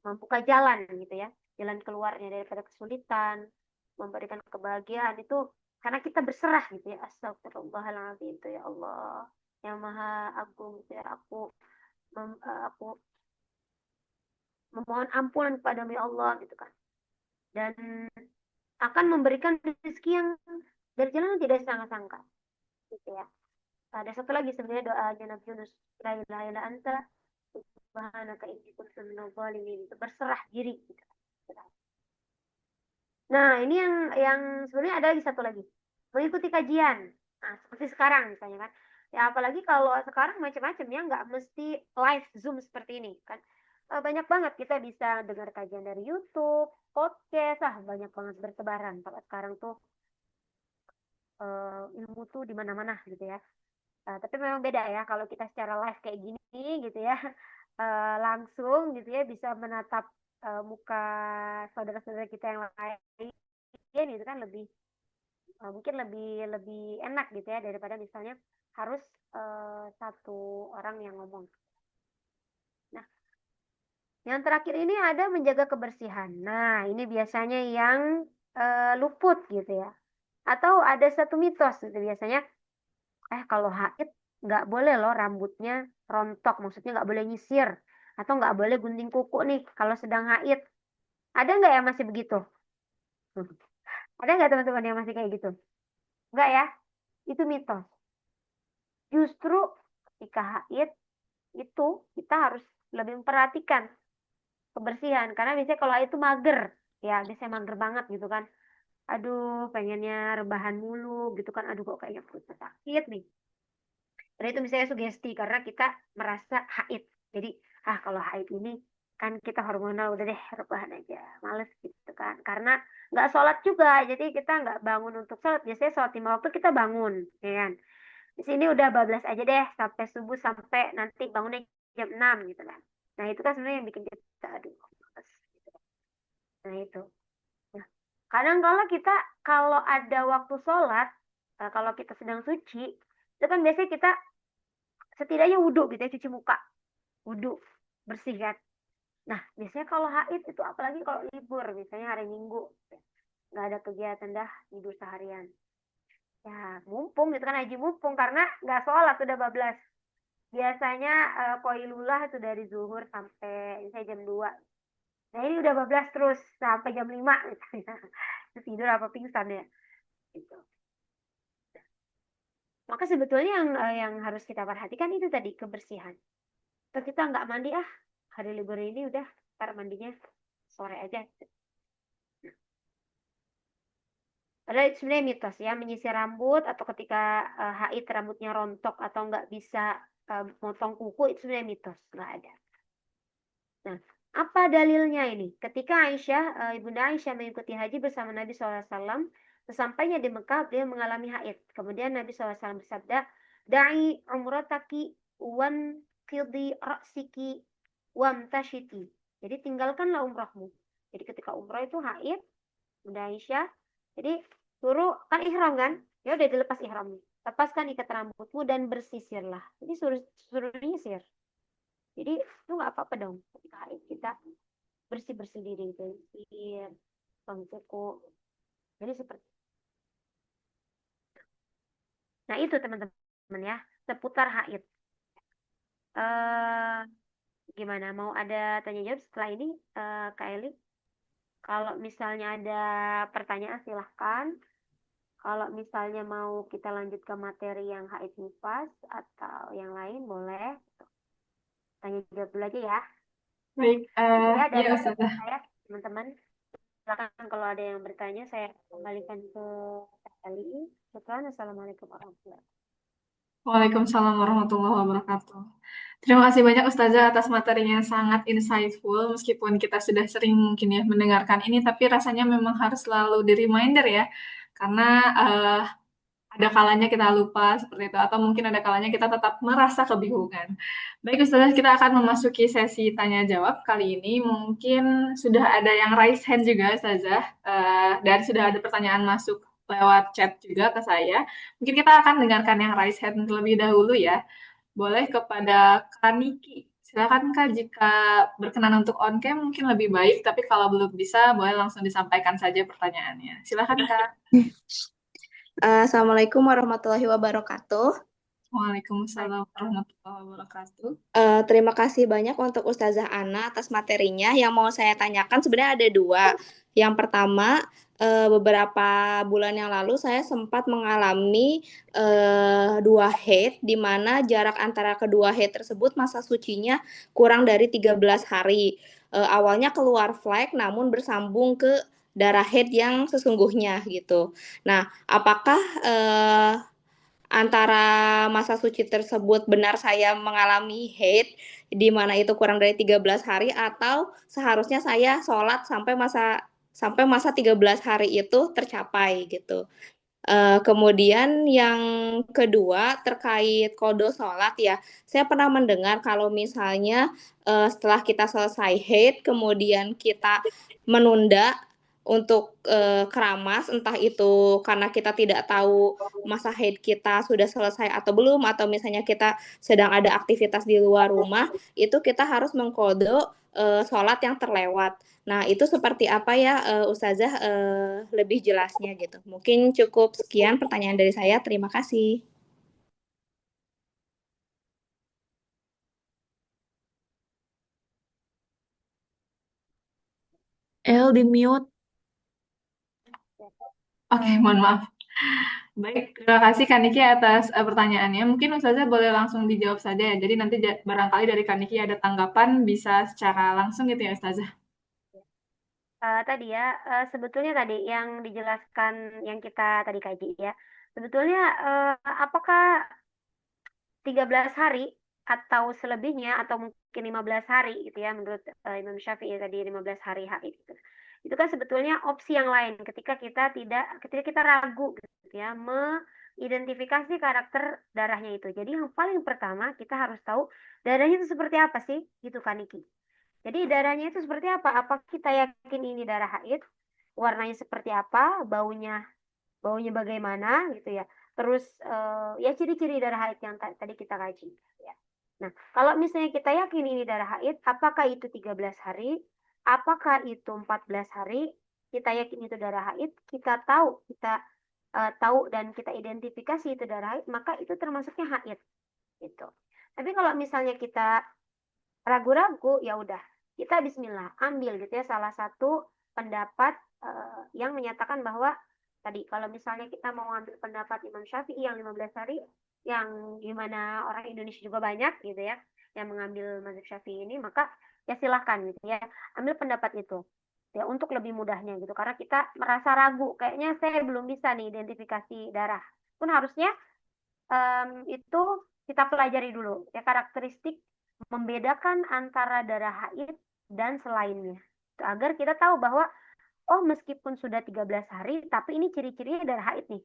membuka jalan gitu ya, jalan keluarnya daripada kesulitan, memberikan kebahagiaan itu karena kita berserah gitu ya. Astagfirullahaladzim itu ya Allah yang maha agung gitu ya, aku memohon ampunan kepada ya Allah gitu kan, dan akan memberikan rezeki yang dari jalan yang tidak sangka-sangka gitu ya. Ada satu lagi sebenarnya doanya Nabi Yunus, la ilaha illa anta subhanaka inni kuntu minadh dhalimin, itu berserah diri gitu. Nah, ini yang sebenarnya ada lagi satu lagi. Mengikuti kajian. Nah, seperti sekarang misalnya kan. Ya apalagi kalau sekarang macam-macam ya, nggak mesti live Zoom seperti ini kan. Banyak banget kita bisa dengar kajian dari YouTube, podcast, banyak banget bertebaran. Kalau sekarang tuh ilmu tuh di mana-mana gitu ya. Tapi memang beda ya kalau kita secara live kayak gini gitu ya. Langsung gitu ya bisa menatap muka saudara-saudara kita yang lain itu kan lebih mungkin lebih lebih enak gitu ya daripada misalnya harus satu orang yang ngomong. Nah, yang terakhir ini ada menjaga kebersihan. Nah, ini biasanya yang luput gitu ya. Atau ada satu mitos gitu biasanya, kalau haid nggak boleh loh rambutnya rontok, maksudnya nggak boleh nyisir atau nggak boleh gunting kuku nih kalau sedang haid. Ada nggak yang masih begitu? Ada nggak teman-teman yang masih kayak gitu? Nggak ya? Itu mitos. Justru ketika haid itu kita harus lebih memperhatikan kebersihan karena biasanya kalau haid itu mager ya, biasanya mager banget gitu kan. aduh pengennya rebahan mulu gitu kan, aduh kok kayaknya perutnya sakit nih. Dan itu misalnya sugesti karena kita merasa haid. Jadi, kalau haid ini kan kita hormonal, udah deh rebahan aja, males gitu kan. Karena nggak sholat juga, jadi kita nggak bangun untuk sholat. Biasanya sholat 5 waktu kita bangun, ya kan. Di sini udah bablas aja deh sampai subuh, sampai nanti bangunnya jam 6 gitu kan. Nah itu kan sebenarnya yang bikin kita aduh males gitu. Nah itu. Nah, kadang kalau kita kalau ada waktu sholat, kalau kita sedang suci, itu kan biasanya kita setidaknya wudhu gitu ya, cuci muka, wudhu, bersih kan. Nah, biasanya kalau haid itu apalagi kalau libur, misalnya hari Minggu, nggak ada kegiatan dah, tidur seharian. Ya, mumpung gitu kan, haji mumpung karena nggak sholat udah bablas. Biasanya koilullah itu dari zuhur sampai misalnya jam 2. Nah, ini udah bablas terus sampai jam 5 gitu. Terus tidur apa pingsan ya gitu. Maka sebetulnya yang harus kita perhatikan itu tadi kebersihan. Terus kita nggak mandi, hari libur ini udah ntar mandinya sore aja. Padahal itu sebenarnya mitos ya, menyisir rambut atau ketika haid rambutnya rontok atau nggak bisa motong kuku, itu sebenarnya mitos, nggak ada. Nah, apa dalilnya ini? Ketika Ibunda Aisyah mengikuti haji bersama Nabi SAW, sesampainya di Mekah, dia mengalami haid. Kemudian Nabi SAW bersabda, Da'i umrataki wan qidhi ra'siki wamtashiti. Jadi tinggalkanlah umrahmu. Jadi ketika umrah itu haid, Bunda Aisyah, jadi suruh, kan ihram kan? Ya udah dilepas ihramnya. Lepaskan ikat rambutmu dan bersisirlah. Jadi suruh suruh nyisir. Jadi itu nggak apa-apa dong. Ketika haid kita bersih-bersih diri, bersih, kuku. Jadi seperti, nah itu teman-teman ya, seputar haid. Eh, Gimana? Mau ada tanya jawab setelah ini, Kak Eli? Kalau misalnya ada pertanyaan silahkan. Kalau misalnya mau kita lanjut ke materi yang haid nifas atau yang lain boleh. Tanya jawab dulu aja ya. Baik, Itu ya ya dari Ustazah. saya, teman-teman. Silakan kalau ada yang bertanya, saya kembalikan ke Kak Eli. Syukran. Assalamualaikum warahmatullahi wabarakatuh. Waalaikumsalam warahmatullahi wabarakatuh. Terima kasih banyak Ustazah atas materinya yang sangat insightful. Meskipun kita sudah sering mungkin ya mendengarkan ini, tapi rasanya memang harus selalu di reminder ya. Karena ada kalanya kita lupa seperti itu, atau mungkin ada kalanya kita tetap merasa kebingungan. Baik Ustazah, kita akan memasuki sesi tanya jawab kali ini. Mungkin sudah ada yang raise hand juga Ustazah, dan sudah ada pertanyaan masuk lewat chat juga ke saya. Mungkin kita akan dengarkan yang raise hand terlebih dahulu ya. Boleh kepada Kak Niki. Silakan Kak, jika berkenan untuk on cam mungkin lebih baik, tapi kalau belum bisa boleh langsung disampaikan saja pertanyaannya. Silakan Kak. Assalamualaikum warahmatullahi wabarakatuh. Baik. Waalaikumsalam warahmatullahi wabarakatuh. Terima kasih banyak untuk Ustazah Ana atas materinya. Yang mau saya tanyakan sebenarnya ada dua. Yang pertama, beberapa bulan yang lalu saya sempat mengalami dua haid, di mana jarak antara kedua haid tersebut masa sucinya kurang dari 13 hari. Awalnya keluar flek, namun bersambung ke darah haid yang sesungguhnya gitu. Nah, apakah antara masa suci tersebut benar saya mengalami haid di mana itu kurang dari 13 hari atau seharusnya saya sholat sampai masa 13 hari itu tercapai gitu. Kemudian yang kedua terkait kodo sholat ya, saya pernah mendengar kalau misalnya setelah kita selesai haid, kemudian kita menunda untuk keramas, entah itu karena kita tidak tahu masa haid kita sudah selesai atau belum, atau misalnya kita sedang ada aktivitas di luar rumah, itu kita harus mengkodo sholat yang terlewat. Nah, itu seperti apa ya, Ustazah, lebih jelasnya gitu. Mungkin cukup sekian pertanyaan dari saya. Terima kasih. El di mute. Oke, mohon maaf. Baik, terima kasih Kak Niki atas pertanyaannya. Mungkin Ustazah boleh langsung dijawab saja ya. Jadi nanti barangkali dari Kak Niki ada tanggapan bisa secara langsung gitu ya Ustazah. tadi ya, sebetulnya tadi yang dijelaskan yang kita tadi kaji ya. Sebetulnya apakah 13 hari atau selebihnya atau mungkin 15 hari gitu ya menurut Imam Syafi'i tadi 15 hari haid gitu. Itu kan sebetulnya opsi yang lain ketika kita ragu gitu ya mengidentifikasi karakter darahnya itu. Jadi yang paling pertama kita harus tahu darahnya itu seperti apa sih gitu kan Niki. Jadi darahnya itu seperti apa? Apa kita yakin ini darah haid? Warnanya seperti apa? Baunya bagaimana gitu ya. Terus ya ciri-ciri darah haid yang tadi kita kaji ya. Nah, kalau misalnya kita yakin ini darah haid, apakah itu 13 hari? Apakah itu 14 hari? Kita yakin itu darah haid, kita tahu dan kita identifikasi itu darah haid, maka itu termasuknya haid gitu. Tapi kalau misalnya kita ragu-ragu, ya udah kita Bismillah ambil gitu ya salah satu pendapat yang menyatakan bahwa tadi kalau misalnya kita mau ambil pendapat Imam Syafi'i yang 15 hari, yang gimana orang Indonesia juga banyak gitu ya yang mengambil mazhab Syafi'i ini, maka ya silahkan gitu ya ambil pendapat itu ya untuk lebih mudahnya gitu, karena kita merasa ragu kayaknya saya belum bisa nih identifikasi darah pun harusnya itu kita pelajari dulu ya karakteristik membedakan antara darah haid dan selainnya agar kita tahu bahwa oh meskipun sudah 13 hari tapi ini ciri-cirinya darah haid nih,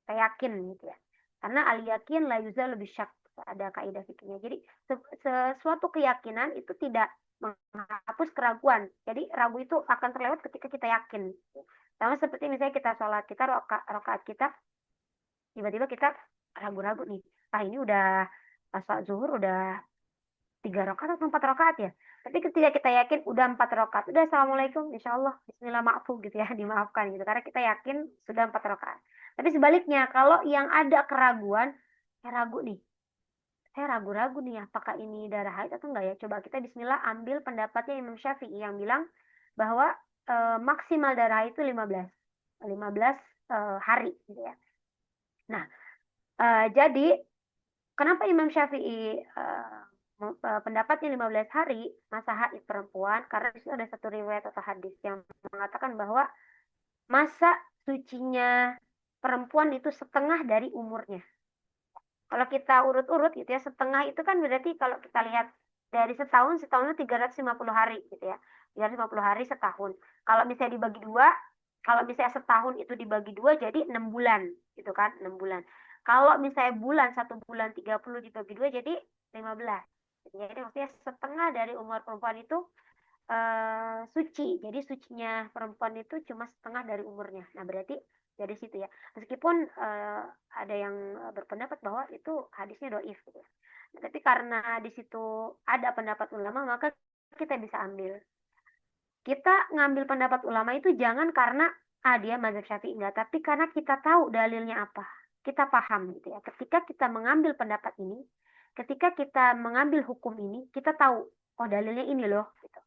saya yakin gitu ya, karena al yakin la yuzal lebih syak, ada kaidah fikihnya. Jadi sesuatu keyakinan itu tidak menghapus keraguan, jadi ragu itu akan terlewat ketika kita yakin. Sama seperti misalnya kita sholat, kita rokaat kita tiba-tiba kita ragu-ragu nih, ini udah pas sholat zuhur udah 3 rakaat atau 4 rakaat ya. Tapi ketika kita yakin udah 4 rakaat, udah assalamualaikum, insya Allah, Bismillah maafu gitu ya, dimaafkan gitu. Karena kita yakin sudah 4 rakaat. Tapi sebaliknya, kalau yang ada keraguan, saya ragu nih, saya ragu-ragu nih, apakah ini darah haid atau enggak ya? Coba kita Bismillah ambil pendapatnya Imam Syafi'i yang bilang bahwa maksimal darah haid itu 15 hari gitu ya. Nah, jadi kenapa Imam Syafi'i pendapatnya 15 hari masa haid perempuan? Karena itu ada satu riwayat atau hadis yang mengatakan bahwa masa sucinya perempuan itu setengah dari umurnya. Kalau kita urut-urut gitu ya, setengah itu kan berarti kalau kita lihat dari setahun, setahunnya 350 hari gitu ya. 350 hari setahun. Kalau misalnya dibagi dua, kalau misalnya setahun itu dibagi dua jadi 6 bulan gitu kan, 6 bulan. Kalau misalnya bulan, 1 bulan 30 dibagi dua jadi 15. Jadi maksudnya setengah dari umur perempuan itu suci. Jadi sucinya perempuan itu cuma setengah dari umurnya. Nah berarti dari situ ya. Meskipun ada yang berpendapat bahwa itu hadisnya doif gitu. Nah, tapi karena di situ ada pendapat ulama, maka kita bisa ambil. Kita ngambil pendapat ulama itu jangan karena dia mazhab Syafi'i enggak, tapi karena kita tahu dalilnya apa. Kita paham gitu ya. Ketika kita mengambil pendapat ini, ketika kita mengambil hukum ini, kita tahu oh dalilnya ini loh gitu.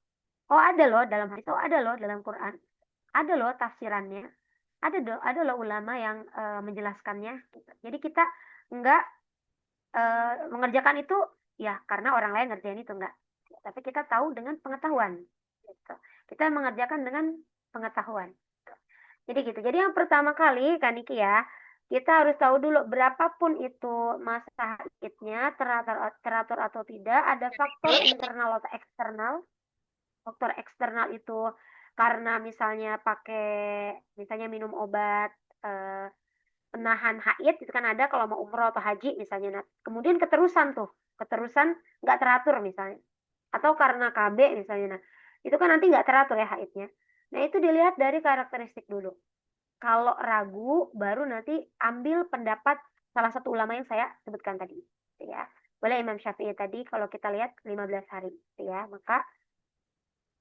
Oh ada loh dalam hadis, oh ada loh dalam Quran, ada loh tafsirannya, ada loh ulama yang menjelaskannya. Gitu. Jadi kita enggak mengerjakan itu ya karena orang lain ngerjain itu enggak, tapi kita tahu dengan pengetahuan. Gitu. Kita mengerjakan dengan pengetahuan. Jadi gitu. Jadi yang pertama kali kan Niki ya, kita harus tahu dulu berapapun itu masa haidnya teratur atau tidak, ada faktor internal atau eksternal. Faktor eksternal itu karena misalnya misalnya minum obat penahan haid itu kan ada kalau mau umroh atau haji misalnya. Nah, kemudian keterusan nggak teratur misalnya, atau karena KB misalnya. Nah, itu kan nanti nggak teratur ya haidnya. Nah, itu dilihat dari karakteristik dulu. Kalau ragu, baru nanti ambil pendapat salah satu ulama yang saya sebutkan tadi. Ya, boleh Imam Syafi'i tadi kalau kita lihat 15 hari. Ya, maka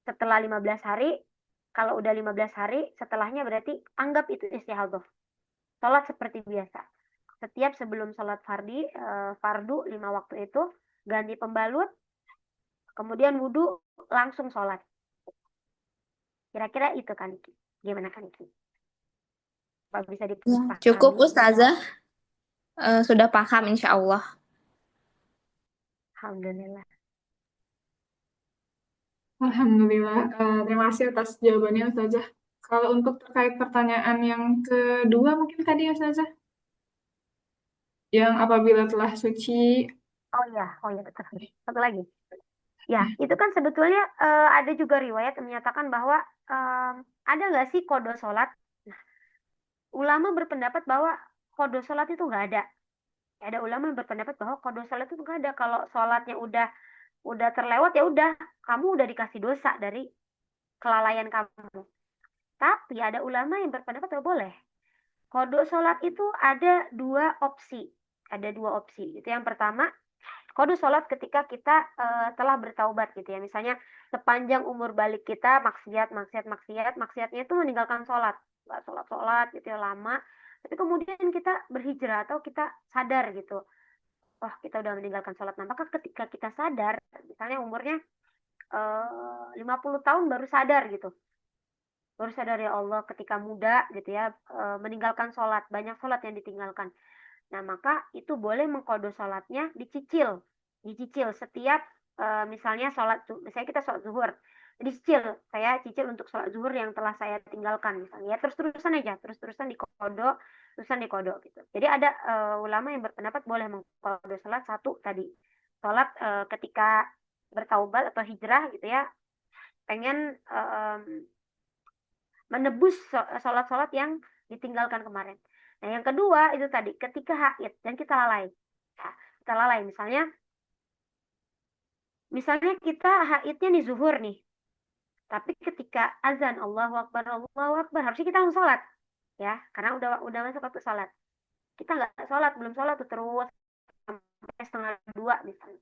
setelah 15 hari, kalau udah 15 hari, setelahnya berarti anggap itu istihadah. Sholat seperti biasa. Setiap sebelum sholat fardu 5 waktu itu, ganti pembalut, kemudian wudhu, langsung sholat. Kira-kira itu kan, gimana kan Iki? Apa bisa dipahami? Cukup Ustazah. Sudah paham insya Allah. Alhamdulillah. Alhamdulillah. Terima kasih atas jawabannya Ustazah. Kalau untuk terkait pertanyaan yang kedua mungkin tadi Ustazah, yang apabila telah suci, Oh ya betul. Satu lagi. Ya, itu kan sebetulnya ada juga riwayat yang menyatakan bahwa ada nggak sih kodo sholat? Nah, ulama berpendapat bahwa kodo sholat itu nggak ada. Ada ulama yang berpendapat bahwa kodo sholat itu nggak ada. Kalau sholatnya udah terlewat ya udah, kamu udah dikasih dosa dari kelalaian kamu. Tapi ada ulama yang berpendapat bahwa boleh. Kodo sholat itu ada dua opsi. Ada dua opsi. Itu yang pertama, kodo sholat ketika kita telah bertaubat gitu ya. Misalnya sepanjang umur balik kita maksiatnya itu meninggalkan sholat. Nggak sholat-sholat gitu ya lama. Tapi kemudian kita berhijrah atau kita sadar gitu. Wah, kita udah meninggalkan sholat. Nah, maka ketika kita sadar, misalnya umurnya 50 tahun baru sadar gitu. Baru sadar ya Allah ketika muda gitu ya, meninggalkan sholat. Banyak sholat yang ditinggalkan. Nah, maka itu boleh mengkodo sholatnya dicicil setiap misalnya misalnya kita sholat zuhur, dicicil, saya cicil untuk sholat zuhur yang telah saya tinggalkan misalnya, ya terus-terusan aja, terusan dikodo gitu. Jadi ada ulama yang berpendapat boleh mengkodo sholat satu tadi, sholat ketika bertaubat atau hijrah gitu ya, pengen menebus sholat-sholat yang ditinggalkan kemarin. Nah, yang kedua itu tadi ketika haid dan kita lalai. Ya, kita lalai misalnya kita haidnya nih zuhur nih. Tapi ketika azan Allahu Akbar, harusnya kita langsung sholat. Ya, karena udah masuk waktu sholat. Kita nggak sholat, belum sholat tuh terus sampai setengah dua misalnya.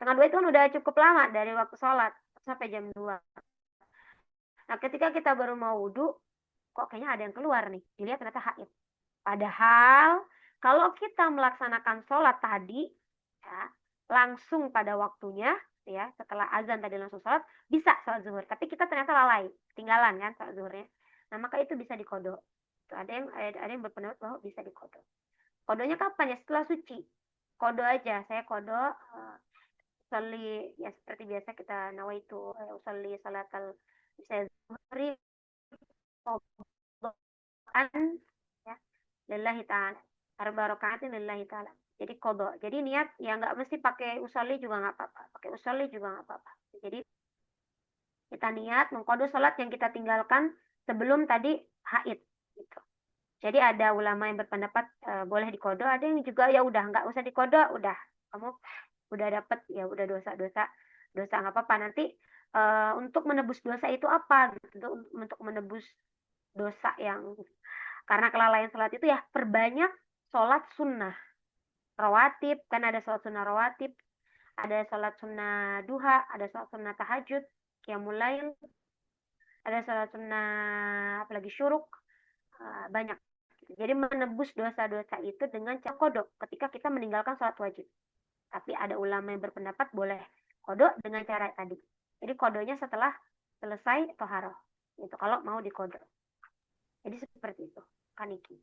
Setengah dua itu kan udah cukup lama dari waktu sholat sampai jam 2. Nah, ketika kita baru mau wudhu, kok kayaknya ada yang keluar nih. Dilihat ternyata haid. Padahal kalau kita melaksanakan sholat tadi, ya, langsung pada waktunya, ya setelah azan tadi langsung sholat, bisa sholat zuhur. Tapi kita ternyata lalai, tinggalan kan sholat zuhurnya. Nah, maka itu bisa dikodo. Ada yang berpendapat bahwa bisa dikodo. Kodonya kapan ya? Setelah suci. Kodo aja. Saya kodo usolli, ya seperti biasa kita nawaitu usolli salatal misalnya zuhri ya lillahi ta'ala, arba rakaatin lillahi ta'ala. Jadi kodo. Jadi niat ya nggak mesti pakai usolli juga nggak apa-apa. Pakai usolli juga nggak apa-apa. Jadi kita niat mengkodo sholat yang kita tinggalkan sebelum tadi haid. Gitu. Jadi ada ulama yang berpendapat boleh dikodo, ada yang juga ya udah nggak usah dikodo, udah kamu udah dapet ya udah dosa nggak apa-apa. Nanti untuk menebus dosa itu apa? Gitu. Untuk menebus dosa yang karena kelalaian sholat itu ya perbanyak sholat sunnah rawatib, kan ada sholat sunnah rawatib, ada sholat sunnah duha, ada sholat sunnah tahajud, qiyamul lail, ada sholat sunnah apalagi syuruk, banyak. Jadi menebus dosa-dosa itu dengan cara kodok ketika kita meninggalkan sholat wajib. Tapi ada ulama yang berpendapat boleh kodok dengan cara tadi. Jadi kodonya setelah selesai toharoh. Itu kalau mau dikodok. Jadi seperti itu, Kaniki.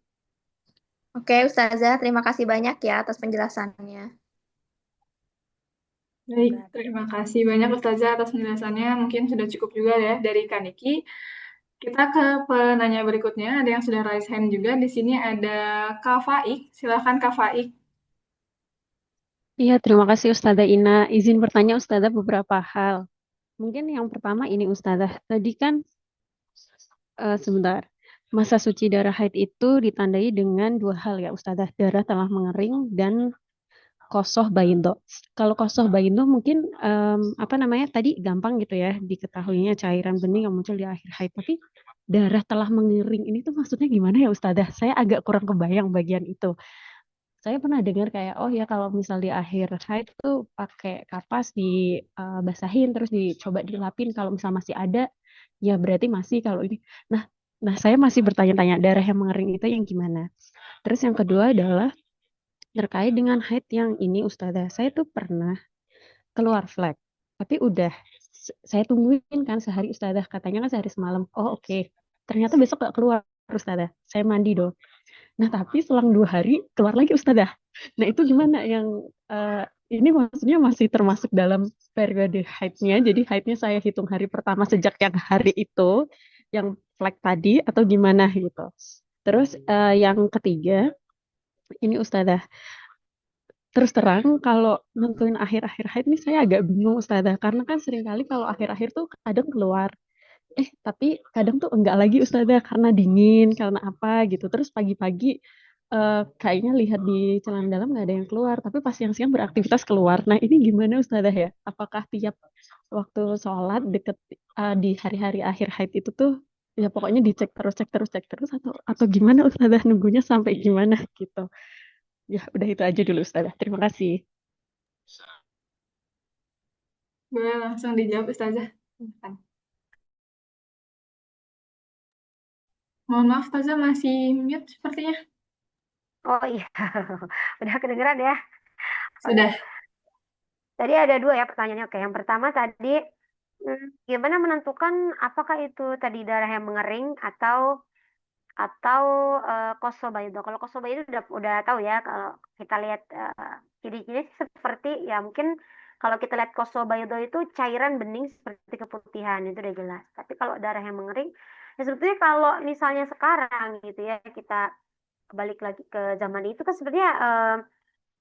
Oke, Ustazah, terima kasih banyak ya atas penjelasannya. baik, terima kasih banyak Ustazah atas penjelasannya. Mungkin sudah cukup juga ya dari Kaniki. Kita ke penanya berikutnya. Ada yang sudah raise hand juga. Di sini ada Kak Faik. Silakan Kak Faik. Iya, terima kasih Ustazah Ina. Izin bertanya Ustazah beberapa hal. Mungkin yang pertama ini Ustazah. Tadi kan sebentar. Masa suci darah haid itu ditandai dengan dua hal ya Ustazah. Darah telah mengering dan kosoh baido. Kalau kosoh baido mungkin apa namanya tadi gampang gitu ya diketahuinya cairan bening yang muncul di akhir haid. Tapi darah telah mengering ini tuh maksudnya gimana ya Ustazah? Saya agak kurang kebayang bagian itu. Saya pernah dengar kayak oh ya kalau misal di akhir haid tuh pakai kapas dibasahin terus dicoba dilapin kalau misal masih ada ya berarti masih kalau ini. Nah, nah saya masih bertanya-tanya darah yang mengering itu yang gimana. Terus yang kedua adalah terkait dengan haid yang ini Ustazah. Saya tuh pernah keluar flek. Tapi udah saya tungguin kan sehari Ustazah katanya kan sehari semalam. Oh oke. Ternyata besok gak keluar Ustazah. Saya mandi dong. Nah, tapi selang 2 hari keluar lagi Ustazah. Nah, itu gimana yang ini maksudnya masih termasuk dalam periode haidnya. Jadi haidnya saya hitung hari pertama sejak yang hari itu, yang flag tadi, atau gimana gitu. Terus yang ketiga, ini Ustazah, terus terang kalau nentuin akhir-akhir haid ini saya agak bingung Ustazah. Karena kan seringkali kalau akhir-akhir tuh kadang keluar. Tapi kadang tuh enggak lagi Ustazah karena dingin, karena apa gitu. Terus pagi-pagi kayaknya lihat di celana dalam nggak ada yang keluar, tapi pas siang-siang beraktivitas keluar. Nah, ini gimana Ustazah ya? Apakah tiap waktu sholat deket di hari-hari akhir haid itu tuh ya pokoknya dicek terus, cek terus, cek terus atau gimana Ustazah nunggunya sampai gimana gitu. Ya, udah itu aja dulu Ustazah. Terima kasih. Boleh langsung dijawab Ustazah. Mohon maaf, Ustazah masih mute sepertinya. Oh iya, udah kedengeran ya. Oh ya, Sudah. tadi ada dua ya pertanyaannya. Oke, yang pertama tadi gimana menentukan apakah itu tadi darah yang mengering atau kosobaydo. Kalau kosobaydo udah tahu ya, kalau kita lihat ciri-ciri seperti ya mungkin kalau kita lihat kosobaydo itu cairan bening seperti keputihan itu udah jelas. Tapi kalau darah yang mengering, ya sebetulnya kalau misalnya sekarang gitu ya kita balik lagi ke zaman itu kan sebenarnya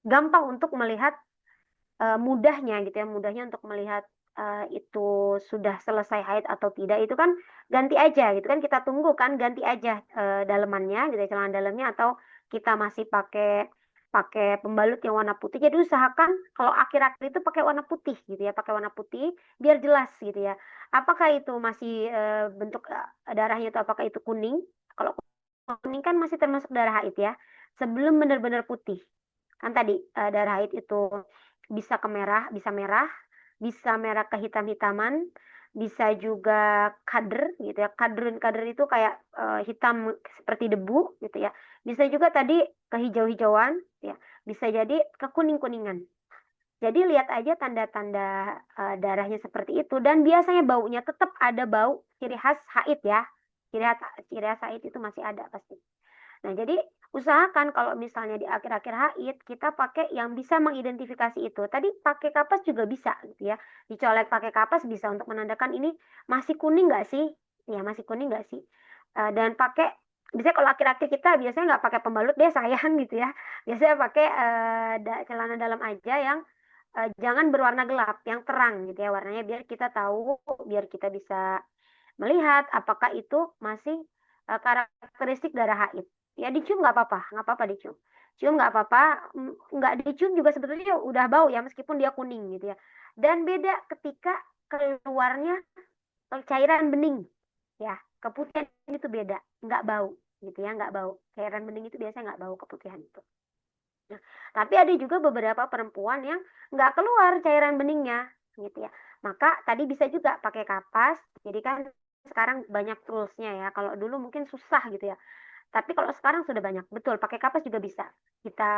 gampang untuk melihat mudahnya gitu ya, mudahnya untuk melihat itu sudah selesai haid atau tidak itu kan ganti aja gitu kan, kita tunggu kan ganti aja dalemannya gitu ya, celana dalamnya, atau kita masih pakai pakai pembalut yang warna putih. Jadi usahakan kalau akhir-akhir itu pakai warna putih gitu ya, pakai warna putih biar jelas gitu ya. Apakah itu masih bentuk darahnya itu apakah itu kuning? Kalau kuning kan masih termasuk darah haid ya. Sebelum benar-benar putih. Kan tadi darah haid itu bisa ke merah, bisa merah ke hitam-hitaman, bisa juga kader gitu ya. Kader itu kayak hitam seperti debu gitu ya. Bisa juga tadi ke hijau-hijauan ya. Bisa jadi ke kuning-kuningan. Jadi lihat aja tanda-tanda darahnya seperti itu, dan biasanya baunya tetap ada bau ciri khas haid ya. Ciri khas haid itu masih ada pasti. Nah, jadi usahakan kalau misalnya di akhir-akhir haid kita pakai yang bisa mengidentifikasi itu. Tadi pakai kapas juga bisa gitu ya. Dicolek pakai kapas bisa untuk menandakan ini masih kuning nggak sih? Ya, masih kuning nggak sih? Dan pakai biasanya kalau akhir-akhir kita biasanya nggak pakai pembalut deh sayang gitu ya. Biasanya pakai celana dalam aja yang jangan berwarna gelap, yang terang gitu ya warnanya, biar kita tahu, biar kita bisa melihat apakah itu masih karakteristik darah haid. Ya dicium nggak apa-apa dicium. Cium nggak apa-apa, nggak dicium juga sebetulnya udah bau ya meskipun dia kuning gitu ya. Dan beda ketika keluarnya cairan bening ya, keputihan itu beda, nggak bau gitu ya, nggak bau. Cairan bening itu biasanya nggak bau keputihan itu. Nah, tapi ada juga beberapa perempuan yang nggak keluar cairan beningnya gitu ya. Maka tadi bisa juga pakai kapas. Jadi kan sekarang banyak toolsnya ya. Kalau dulu mungkin susah gitu ya. Tapi kalau sekarang sudah banyak. Betul, pakai kapas juga bisa. Kita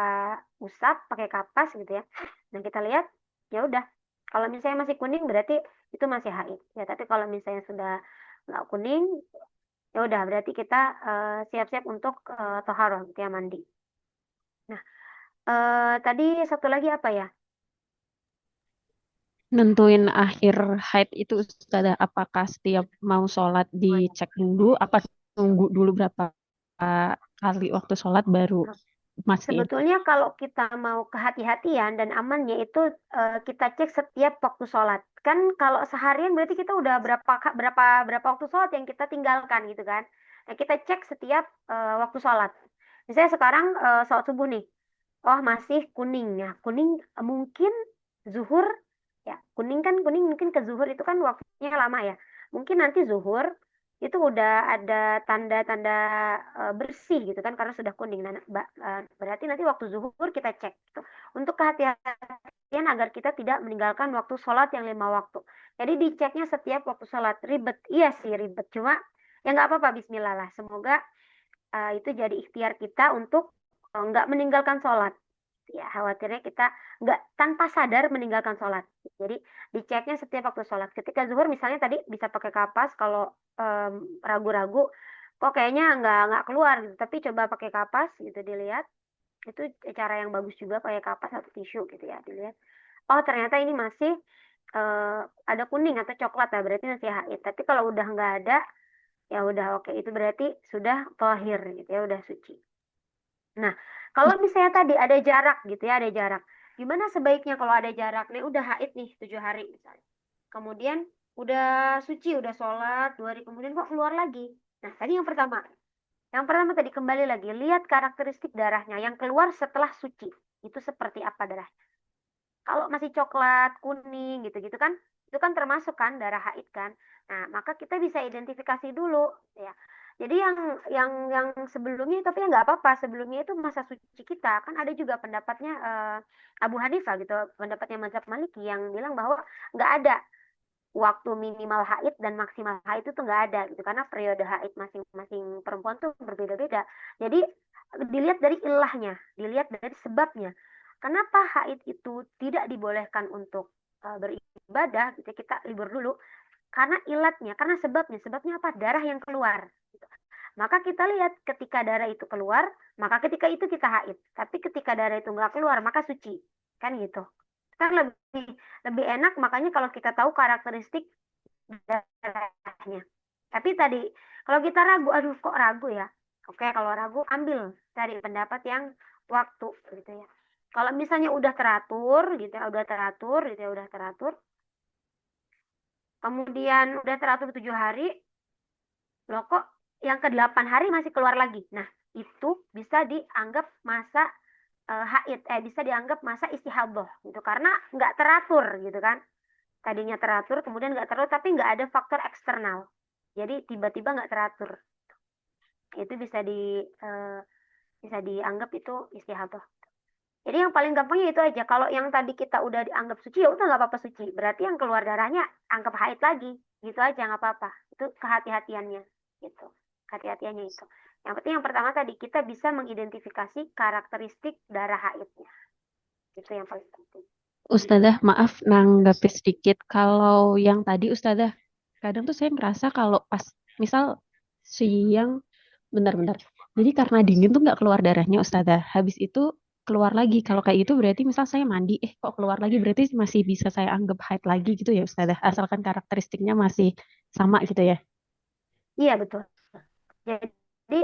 usap pakai kapas gitu ya. Dan kita lihat, ya udah. Kalau misalnya masih kuning berarti itu masih haid. Ya, tapi kalau misalnya sudah nggak kuning, ya udah berarti kita siap-siap untuk toharoh gitu ya, mandi. Nah, tadi satu lagi apa ya? Nentuin akhir haid itu Ustazah, apakah setiap mau sholat dicek dulu, apa tunggu dulu berapa kali waktu sholat baru mastiin? Sebetulnya kalau kita mau kehati-hatian dan amannya itu kita cek setiap waktu sholat. Kan kalau seharian berarti kita udah berapa waktu sholat yang kita tinggalkan gitu kan. Nah, kita cek setiap waktu sholat. Misalnya sekarang sholat subuh nih. Oh, masih kuning ya. Kuning mungkin zuhur ya. Kuning mungkin ke zuhur itu kan waktunya lama ya. Mungkin nanti zuhur itu udah ada tanda-tanda bersih gitu kan karena sudah kuning. Nah, berarti nanti waktu zuhur kita cek gitu. Untuk kehati-hatian agar kita tidak meninggalkan waktu sholat yang 5 waktu. Jadi diceknya setiap waktu sholat. Ribet, iya sih ribet. Cuma ya nggak apa-apa, Bismillah lah. Semoga itu jadi ikhtiar kita untuk nggak meninggalkan sholat. Ya, khawatirnya kita nggak tanpa sadar meninggalkan sholat. Jadi diceknya setiap waktu sholat. Ketika zuhur misalnya tadi bisa pakai kapas, kalau ragu-ragu, kok kayaknya nggak keluar gitu. Tapi coba pakai kapas gitu dilihat. Itu cara yang bagus juga, pakai kapas atau tisu gitu ya, dilihat. Oh ternyata ini masih ada kuning atau coklat ya, berarti masih haid. Tapi kalau udah nggak ada, ya udah oke, itu berarti sudah thahir gitu ya, udah suci. Nah, kalau misalnya tadi ada jarak gitu ya, ada jarak. Gimana sebaiknya kalau ada jarak nih, udah haid nih 7 hari misalnya. Kemudian udah suci, udah sholat, 2 hari kemudian kok keluar lagi. Nah, tadi yang pertama. Yang pertama tadi kembali lagi, lihat karakteristik darahnya yang keluar setelah suci. Itu seperti apa darahnya. Kalau masih coklat, kuning gitu-gitu kan, itu kan termasuk kan darah haid kan. Nah, maka kita bisa identifikasi dulu ya. Jadi yang sebelumnya tapi ya nggak apa-apa, sebelumnya itu masa suci kita. Kan ada juga pendapatnya Abu Hanifah gitu, pendapatnya mazhab Maliki yang bilang bahwa nggak ada waktu minimal haid dan maksimal haid itu nggak ada gitu, karena periode haid masing-masing perempuan tuh berbeda-beda. Jadi dilihat dari ilahnya, dilihat dari sebabnya. Kenapa haid itu tidak dibolehkan untuk beribadah gitu, kita libur dulu karena ilatnya, karena sebabnya apa, darah yang keluar gitu. Maka kita lihat ketika darah itu keluar, maka ketika itu kita haid. Tapi ketika darah itu nggak keluar, maka suci. Kan gitu. Kan lebih lebih enak, makanya kalau kita tahu karakteristik darahnya. Tapi tadi, kalau kita ragu, aduh kok ragu ya? Oke, kalau ragu, ambil cari pendapat yang waktu gitu ya. Kalau misalnya udah teratur gitu ya, udah teratur gitu ya, udah teratur. Kemudian udah teratur 7 hari, loh kok yang ke-8 hari masih keluar lagi. Nah, itu bisa dianggap masa haid, bisa dianggap masa istihadah gitu, karena nggak teratur gitu kan. Tadinya teratur, kemudian nggak teratur, tapi nggak ada faktor eksternal. Jadi tiba-tiba nggak teratur. Itu bisa dianggap itu istihadah. Jadi yang paling gampangnya itu aja. Kalau yang tadi kita udah dianggap suci, ya udah nggak apa-apa suci. Berarti yang keluar darahnya anggap haid lagi. Gitu aja nggak apa-apa. Itu kehati-hatiannya. Gitu. Kehati-hatiannya itu. Yang penting yang pertama tadi, kita bisa mengidentifikasi karakteristik darah haidnya. Itu yang paling penting. Ustazah, maaf nanggapi sedikit. Kalau yang tadi Ustazah, kadang tuh saya ngerasa kalau pas misal siang, bentar-bentar. Jadi karena dingin tuh nggak keluar darahnya Ustazah. Habis itu keluar lagi. Kalau kayak itu berarti misal saya mandi, kok keluar lagi, berarti masih bisa saya anggap haid lagi gitu ya Ustazah. Asalkan karakteristiknya masih sama gitu ya. Iya betul. Jadi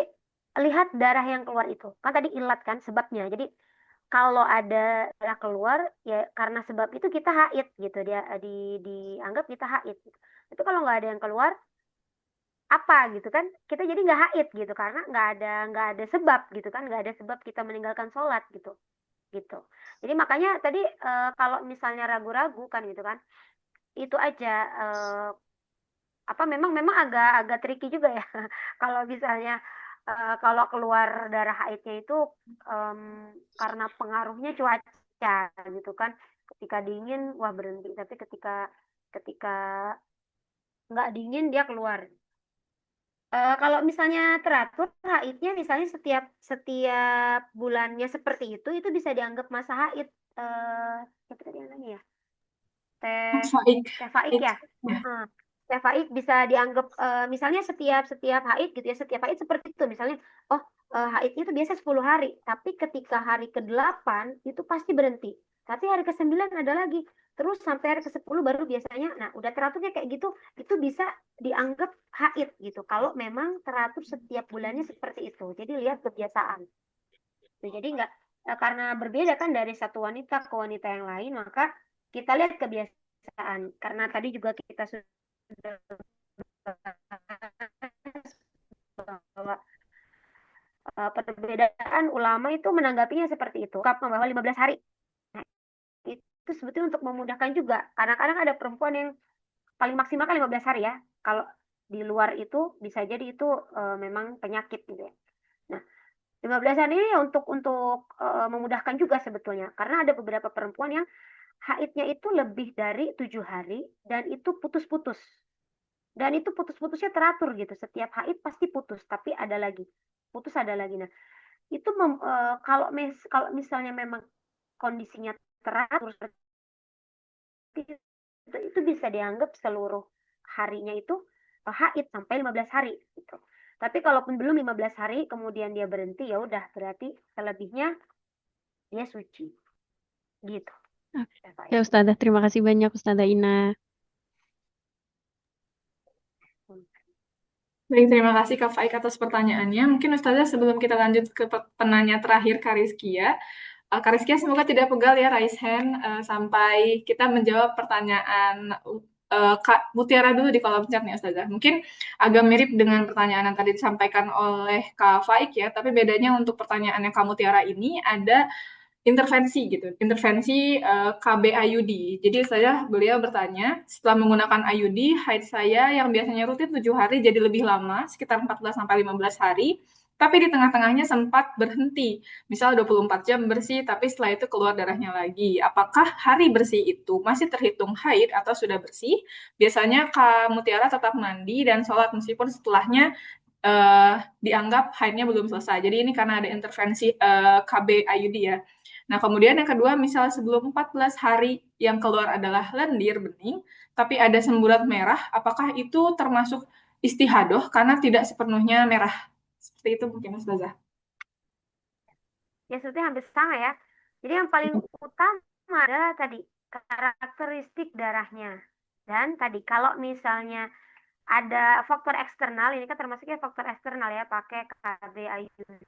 lihat darah yang keluar itu. Kan tadi ilat kan sebabnya. Jadi kalau ada darah keluar ya karena sebab itu kita haid gitu, dia dianggap kita haid gitu. Itu kalau nggak ada yang keluar apa gitu kan, kita jadi nggak haid gitu karena nggak ada sebab gitu kan, nggak ada sebab kita meninggalkan sholat gitu gitu. Jadi makanya tadi kalau misalnya ragu-ragu kan gitu kan, itu aja apa, memang agak tricky juga ya. Kalau misalnya kalau keluar darah haidnya itu karena pengaruhnya cuaca gitu kan. Ketika dingin wah berhenti, tapi ketika ketika nggak dingin dia keluar. Kalau misalnya teratur haidnya, misalnya setiap setiap bulannya seperti itu bisa dianggap masa haid. Apa tadi namanya ya? Teh Faik. teh faik ya. Ya. Hmm. Teh faik bisa dianggap misalnya setiap setiap haid gitu ya, setiap haid seperti itu misalnya. Oh, haidnya itu biasa 10 hari, tapi ketika hari ke-8 itu pasti berhenti. Tapi hari ke-9 ada lagi. Terus sampai hari ke-10 baru biasanya. Nah, udah teraturnya kayak gitu, itu bisa dianggap haid gitu. Kalau memang teratur setiap bulannya seperti itu. Jadi lihat kebiasaan. Jadi nggak karena berbeda kan dari satu wanita ke wanita yang lain, maka kita lihat kebiasaan. Karena tadi juga kita sudah bahwa perbedaan ulama itu menanggapinya seperti itu. Bahwa 15 hari. Nah, itu sebetulnya untuk memudahkan juga. Kadang-kadang ada perempuan yang paling maksimal kan 15 hari ya. Kalau di luar itu bisa jadi itu memang penyakit gitu ya. Nah, 15 hari ini ya untuk memudahkan juga sebetulnya. Karena ada beberapa perempuan yang haidnya itu lebih dari 7 hari dan itu putus-putus. Dan itu putus-putusnya teratur gitu. Setiap haid pasti putus, tapi ada lagi. Putus ada lagi. Nah, itu kalau misalnya memang kondisinya teratur itu bisa dianggap seluruh harinya itu haid sampai 15 hari gitu. Tapi kalaupun belum 15 hari kemudian dia berhenti, ya udah berarti selebihnya dia suci. Gitu. Ya Ustazah, terima kasih banyak Ustazah Ina. Baik, terima kasih Kak Faik atas pertanyaannya. Mungkin Ustazah sebelum kita lanjut ke penanya terakhir Kak Rizkia, Kak Rizkia semoga tidak pegal ya raise hand sampai kita menjawab pertanyaan Kak Mutiara dulu di kolom chat nih Ustazah. Mungkin agak mirip dengan pertanyaan yang tadi disampaikan oleh Kak Faik ya, tapi bedanya untuk pertanyaan yang Kak Mutiara ini ada intervensi gitu, intervensi KB IUD. Jadi beliau bertanya, setelah menggunakan IUD, haid saya yang biasanya rutin 7 hari jadi lebih lama, sekitar 14 sampai 15 hari, tapi di tengah-tengahnya sempat berhenti. Misal 24 jam bersih, tapi setelah itu keluar darahnya lagi. Apakah hari bersih itu masih terhitung haid atau sudah bersih? Biasanya Kak Mutiara tetap mandi dan sholat meskipun setelahnya dianggap haidnya belum selesai. Jadi ini karena ada intervensi KB IUD ya. Nah, kemudian yang kedua, misal sebelum 14 hari yang keluar adalah lendir bening, tapi ada semburat merah, apakah itu termasuk istihadoh karena tidak sepenuhnya merah? Seperti itu mungkin Ustazah. Ya sebetulnya hampir sama ya. Jadi yang paling utama adalah tadi karakteristik darahnya. Dan tadi kalau misalnya ada faktor eksternal, ini kan termasuknya faktor eksternal ya, pakai KB IUD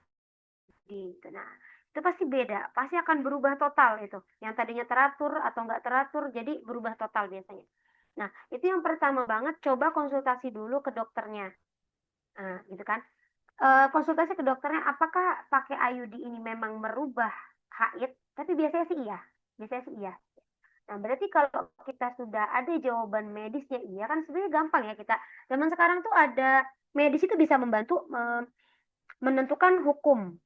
gitu. Nah, itu pasti beda, pasti akan berubah total itu. Yang tadinya teratur atau nggak teratur, jadi berubah total biasanya. Nah, itu yang pertama banget, coba konsultasi dulu ke dokternya. Nah, gitu kan. Konsultasi ke dokternya, apakah pakai IUD ini memang merubah haid? Tapi biasanya sih iya. Biasanya sih iya. Nah, berarti kalau kita sudah ada jawaban medisnya iya, kan sebenarnya gampang ya kita. Zaman sekarang tuh ada medis itu bisa membantu menentukan hukum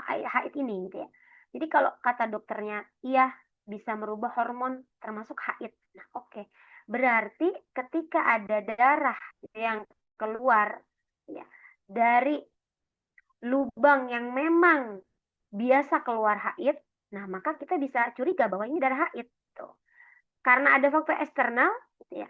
haid ini gitu ya. Jadi kalau kata dokternya iya bisa merubah hormon termasuk haid. Nah, oke. Berarti ketika ada darah yang keluar ya dari lubang yang memang biasa keluar haid, nah maka kita bisa curiga bahwa ini darah haid tuh. Karena ada faktor eksternal gitu ya,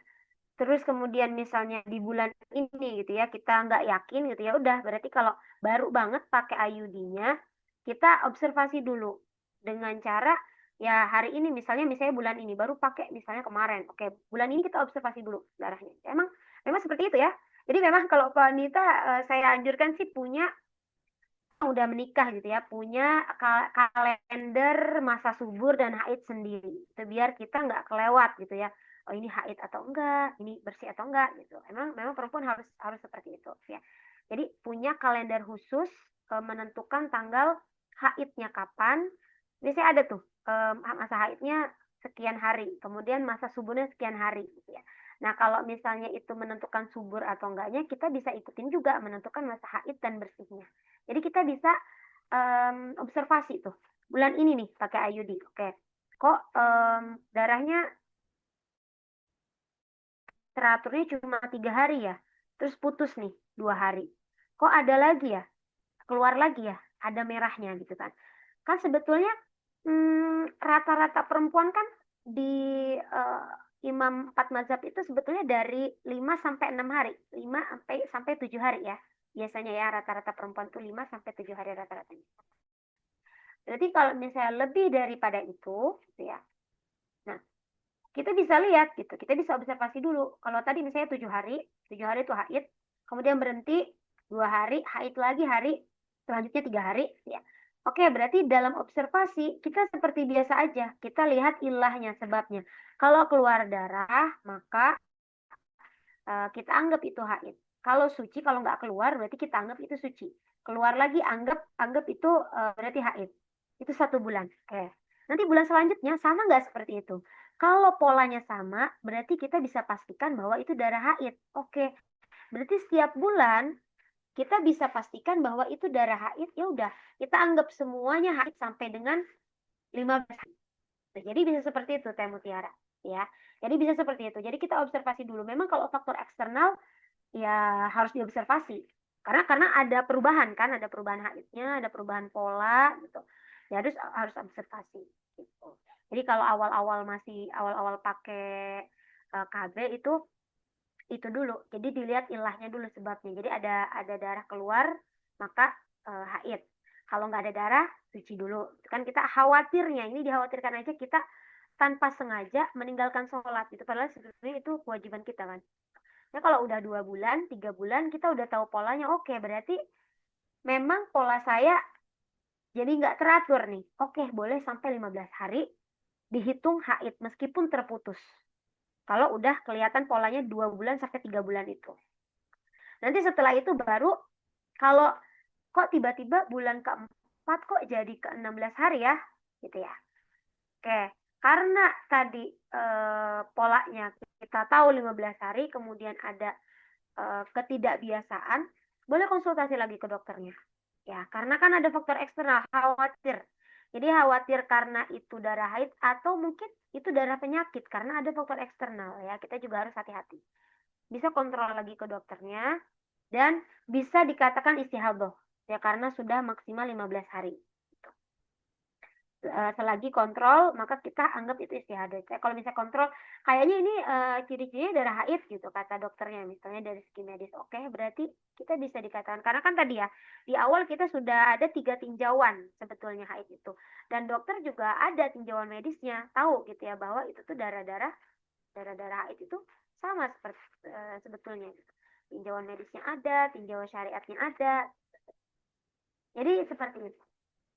terus kemudian misalnya di bulan ini gitu ya kita nggak yakin gitu ya, udah berarti kalau baru banget pakai IUD-nya kita observasi dulu dengan cara ya hari ini misalnya bulan ini baru pakai misalnya kemarin, oke bulan ini kita observasi dulu darahnya, emang memang seperti itu ya. Jadi memang kalau wanita saya anjurkan sih punya udah menikah gitu ya punya kalender masa subur dan haid sendiri itu biar kita nggak kelewat gitu ya, oh ini haid atau enggak, ini bersih atau enggak gitu. Memang perempuan harus harus seperti itu ya. Jadi punya kalender khusus menentukan tanggal haidnya kapan. Biasanya ada tuh masa haidnya sekian hari, kemudian masa suburnya sekian hari gitu ya. Nah, kalau misalnya itu menentukan subur atau enggaknya, kita bisa ikutin juga menentukan masa haid dan bersihnya. Jadi kita bisa observasi tuh. Bulan ini nih pakai IUD, oke. Kok darahnya teraturnya cuma 3 hari ya, terus putus nih 2 hari. Kok ada lagi ya, keluar lagi ya, ada merahnya gitu kan. Kan sebetulnya rata-rata perempuan kan di imam 4 mazhab itu sebetulnya dari 5 sampai 6 hari, 5 sampai 7 hari ya. Biasanya ya rata-rata perempuan tuh 5 sampai 7 hari rata-ratanya. Berarti kalau misalnya lebih daripada itu gitu ya. Nah, kita bisa lihat gitu. Kita bisa observasi dulu. Kalau tadi misalnya 7 hari, 7 hari itu haid, kemudian berhenti 2 hari, haid lagi hari selanjutnya 3 hari ya. Oke, berarti dalam observasi kita seperti biasa aja. Kita lihat ilahnya, sebabnya. Kalau keluar darah, maka kita anggap itu haid. Kalau suci, kalau nggak keluar, berarti kita anggap itu suci. Keluar lagi, anggap itu berarti haid. Itu 1 bulan. Oke. Nanti bulan selanjutnya sama nggak seperti itu? Kalau polanya sama, berarti kita bisa pastikan bahwa itu darah haid. Oke. Berarti setiap bulan kita bisa pastikan bahwa itu darah haid. Ya udah, kita anggap semuanya haid sampai dengan 15 hari. Jadi bisa seperti itu Teh Mutiara, ya. Jadi bisa seperti itu. Jadi kita observasi dulu. Memang kalau faktor eksternal ya harus diobservasi. Karena ada perubahan kan, ada perubahan haidnya, ada perubahan pola gitu. Ya harus observasi gitu. Jadi kalau awal-awal pakai KB itu dulu. Jadi dilihat ilahnya dulu sebabnya. Jadi ada darah keluar maka haid. Kalau nggak ada darah, cuci dulu. Kan kita khawatirnya, ini dikhawatirkan aja kita tanpa sengaja meninggalkan sholat. Itu padahal sebenarnya itu kewajiban kita kan. Ya kalau udah 2 bulan, 3 bulan, kita udah tahu polanya. Oke, berarti memang pola saya jadi nggak teratur nih. Oke, boleh sampai 15 hari dihitung haid meskipun terputus. Kalau udah kelihatan polanya 2 bulan sampai 3 bulan itu. Nanti setelah itu baru kalau kok tiba-tiba bulan keempat kok jadi ke-16 hari ya, gitu ya. Oke, karena tadi polanya kita tahu 15 hari, kemudian ada ketidakbiasaan, boleh konsultasi lagi ke dokternya. Ya, karena kan ada faktor eksternal, khawatir. Jadi khawatir karena itu darah haid atau mungkin itu darah penyakit karena ada faktor eksternal ya. Kita juga harus hati-hati. Bisa kontrol lagi ke dokternya dan bisa dikatakan istihadah ya karena sudah maksimal 15 hari. Selagi kontrol maka kita anggap itu istihadah. Kalau misalnya kontrol kayaknya ini ciri-cirinya darah haid gitu kata dokternya misalnya dari segi medis, oke berarti kita bisa dikatakan karena kan tadi ya di awal kita sudah ada 3 tinjauan sebetulnya haid itu dan dokter juga ada tinjauan medisnya tahu gitu ya bahwa itu tuh darah-darah haid itu sama seperti sebetulnya tinjauan medisnya ada, tinjauan syariatnya ada, jadi seperti itu.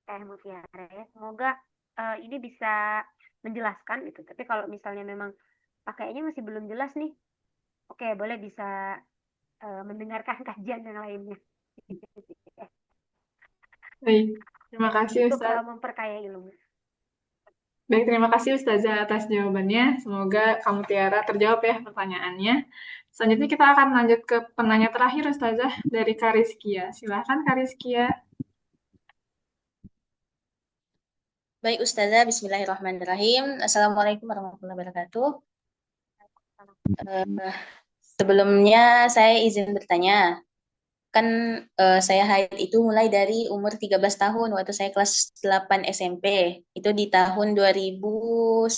Mutiara ya. Semoga ini bisa menjelaskan itu. Tapi kalau misalnya memang pakainya masih belum jelas nih, oke boleh bisa mendengarkan kajian yang lainnya. Baik, terima kasih Untuk Ustaz. memperkaya ilmu. Baik, terima kasih Ustazah atas jawabannya. Semoga kamu Tiara terjawab ya pertanyaannya. Selanjutnya kita akan lanjut ke penanya terakhir Ustazah dari Kariskia. Silakan Kariskia. Baik Ustazah, Bismillahirrahmanirrahim. Assalamualaikum warahmatullahi wabarakatuh. Sebelumnya saya izin bertanya, kan saya haid itu mulai dari umur 13 tahun waktu saya kelas 8 SMP. Itu di tahun 2019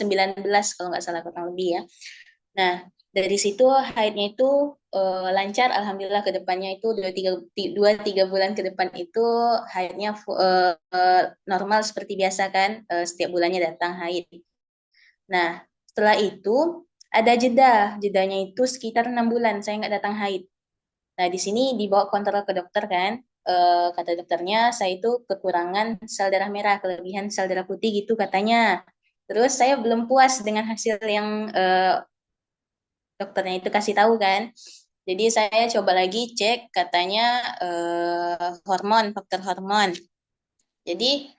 kalau nggak salah kurang lebih ya. Nah, dari situ haidnya itu lancar, alhamdulillah ke depannya itu 2-3 bulan ke depan itu haidnya normal seperti biasa kan, setiap bulannya datang haid. Nah, setelah itu ada jedanya itu sekitar 6 bulan saya nggak datang haid. Nah, di sini dibawa kontrol ke dokter kan, kata dokternya saya itu kekurangan sel darah merah, kelebihan sel darah putih gitu katanya. Terus saya belum puas dengan hasil yang dokternya itu kasih tahu kan. Jadi saya coba lagi cek katanya faktor hormon. Jadi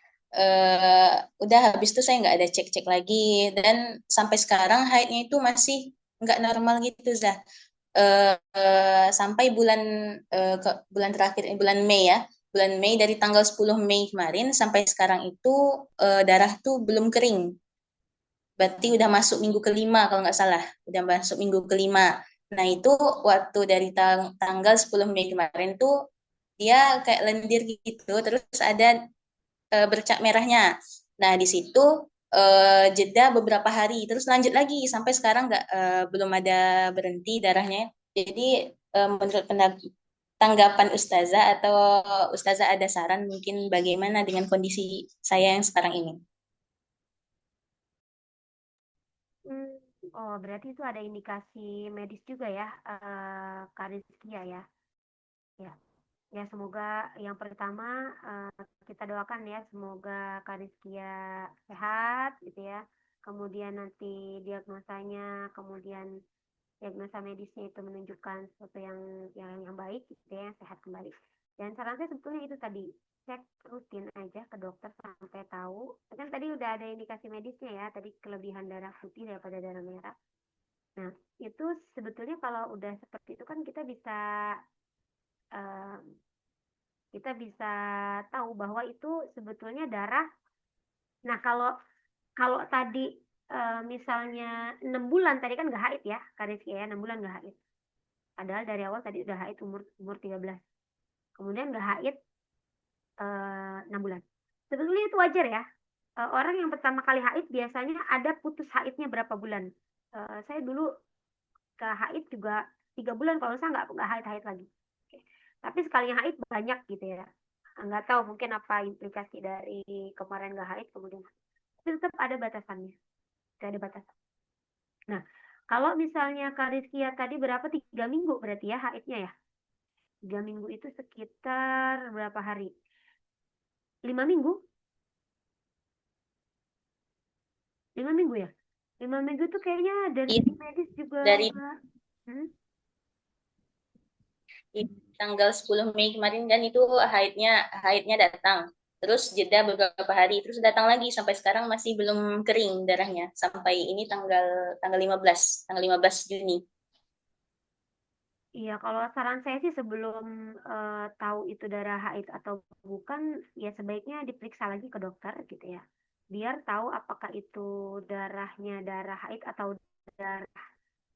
udah habis itu saya nggak ada cek-cek lagi dan sampai sekarang haidnya itu masih nggak normal gitu Zah. Sampai bulan terakhir bulan Mei ya. Bulan Mei dari tanggal 10 Mei kemarin sampai sekarang itu darah tuh belum kering. Berarti udah masuk minggu kelima kalau nggak salah. Udah masuk minggu kelima. Nah itu waktu dari tanggal 10 Mei kemarin tuh dia kayak lendir gitu. Terus ada bercak merahnya. Nah di situ jeda beberapa hari. Terus lanjut lagi sampai sekarang belum ada berhenti darahnya. Jadi menurut tanggapan Ustazah atau Ustazah ada saran mungkin bagaimana dengan kondisi saya yang sekarang ini? Oh, berarti itu ada indikasi medis juga ya, Kariskia ya. Ya, ya semoga yang pertama kita doakan ya, semoga Kariskia sehat gitu ya. Kemudian nanti diagnosanya, kemudian diagnosa medisnya itu menunjukkan sesuatu yang baik gitu ya, yang sehat kembali. Dan saran saya sebetulnya itu tadi, cek rutin aja ke dokter sampai tahu. Kan tadi udah ada indikasi medisnya ya, tadi kelebihan darah putih daripada darah merah. Nah, itu sebetulnya kalau udah seperti itu kan eh, kita bisa tahu bahwa itu sebetulnya darah. Nah, kalau kalau tadi misalnya 6 bulan tadi kan nggak haid ya, Kariskia ya, 6 bulan nggak haid. Padahal dari awal tadi udah haid umur 13. Kemudian nggak haid 6 bulan. Sebetulnya itu wajar ya. Orang yang pertama kali haid biasanya ada putus haidnya berapa bulan. Saya dulu ke haid juga 3 bulan kalau saya nggak haid lagi. Oke. Tapi sekali haid banyak gitu ya. Nggak tahu mungkin apa implikasi dari kemarin nggak haid kemudian, tapi tetap ada batasannya, tidak ada batasan. Nah, kalau misalnya Kak Rizkia tadi berapa, 3 minggu berarti ya haidnya ya? 3 minggu itu sekitar berapa hari? 5 minggu? 5 minggu ya? 5 minggu tuh kayaknya dari Iya, segi medis juga dari nggak. Hmm? tanggal 10 Mei kemarin kan itu haidnya datang. Terus jeda beberapa hari, terus datang lagi sampai sekarang masih belum kering darahnya. Sampai ini tanggal tanggal 15 Juni. Iya, kalau saran saya sih sebelum tahu itu darah haid atau bukan, ya sebaiknya diperiksa lagi ke dokter gitu ya. Biar tahu apakah itu darahnya darah haid atau darah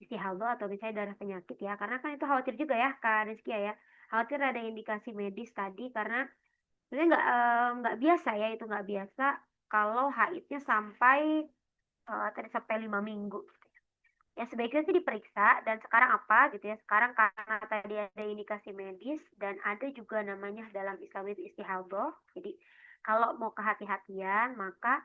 istihadah atau misalnya darah penyakit ya. Karena kan itu khawatir juga ya Kak Rizky ya. Khawatir ada indikasi medis tadi karena sebenarnya nggak biasa ya, itu nggak biasa kalau haidnya sampai tadi sampai 5 minggu. Ya sebaiknya sih diperiksa, dan sekarang apa gitu ya, sekarang karena tadi ada indikasi medis dan ada juga namanya dalam Islam itu istihadah. Jadi kalau mau kehati-hatian maka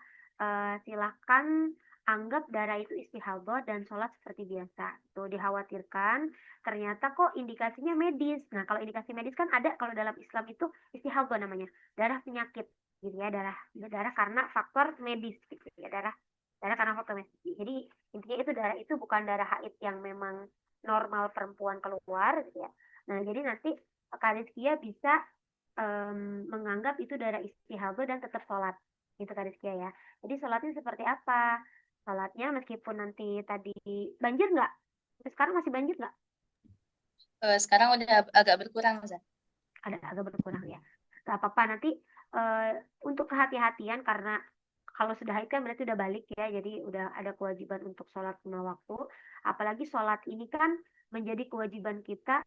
silakan anggap darah itu istihadah dan sholat seperti biasa. Tuh dikhawatirkan ternyata kok indikasinya medis. Nah kalau indikasi medis kan ada, kalau dalam Islam itu istihadah namanya, darah penyakit gitu ya, darah darah karena faktor medis gitu ya, darah darah karena faktor medis. Jadi intinya itu darah itu bukan darah haid yang memang normal perempuan keluar gitu ya. Nah jadi nanti Kak Rizkia bisa menganggap itu darah istihadah dan tetap sholat gitu Kak Rizkia ya. Jadi sholatnya seperti apa? Sholatnya meskipun nanti tadi banjir nggak? Sampai sekarang masih banjir nggak? Sekarang udah agak berkurang, Zah. Ada agak berkurang ya. Gak apa-apa nanti untuk kehati-hatian, karena kalau sudah haid kan berarti udah balik ya, jadi udah ada kewajiban untuk sholat 5 waktu. Apalagi sholat ini kan menjadi kewajiban kita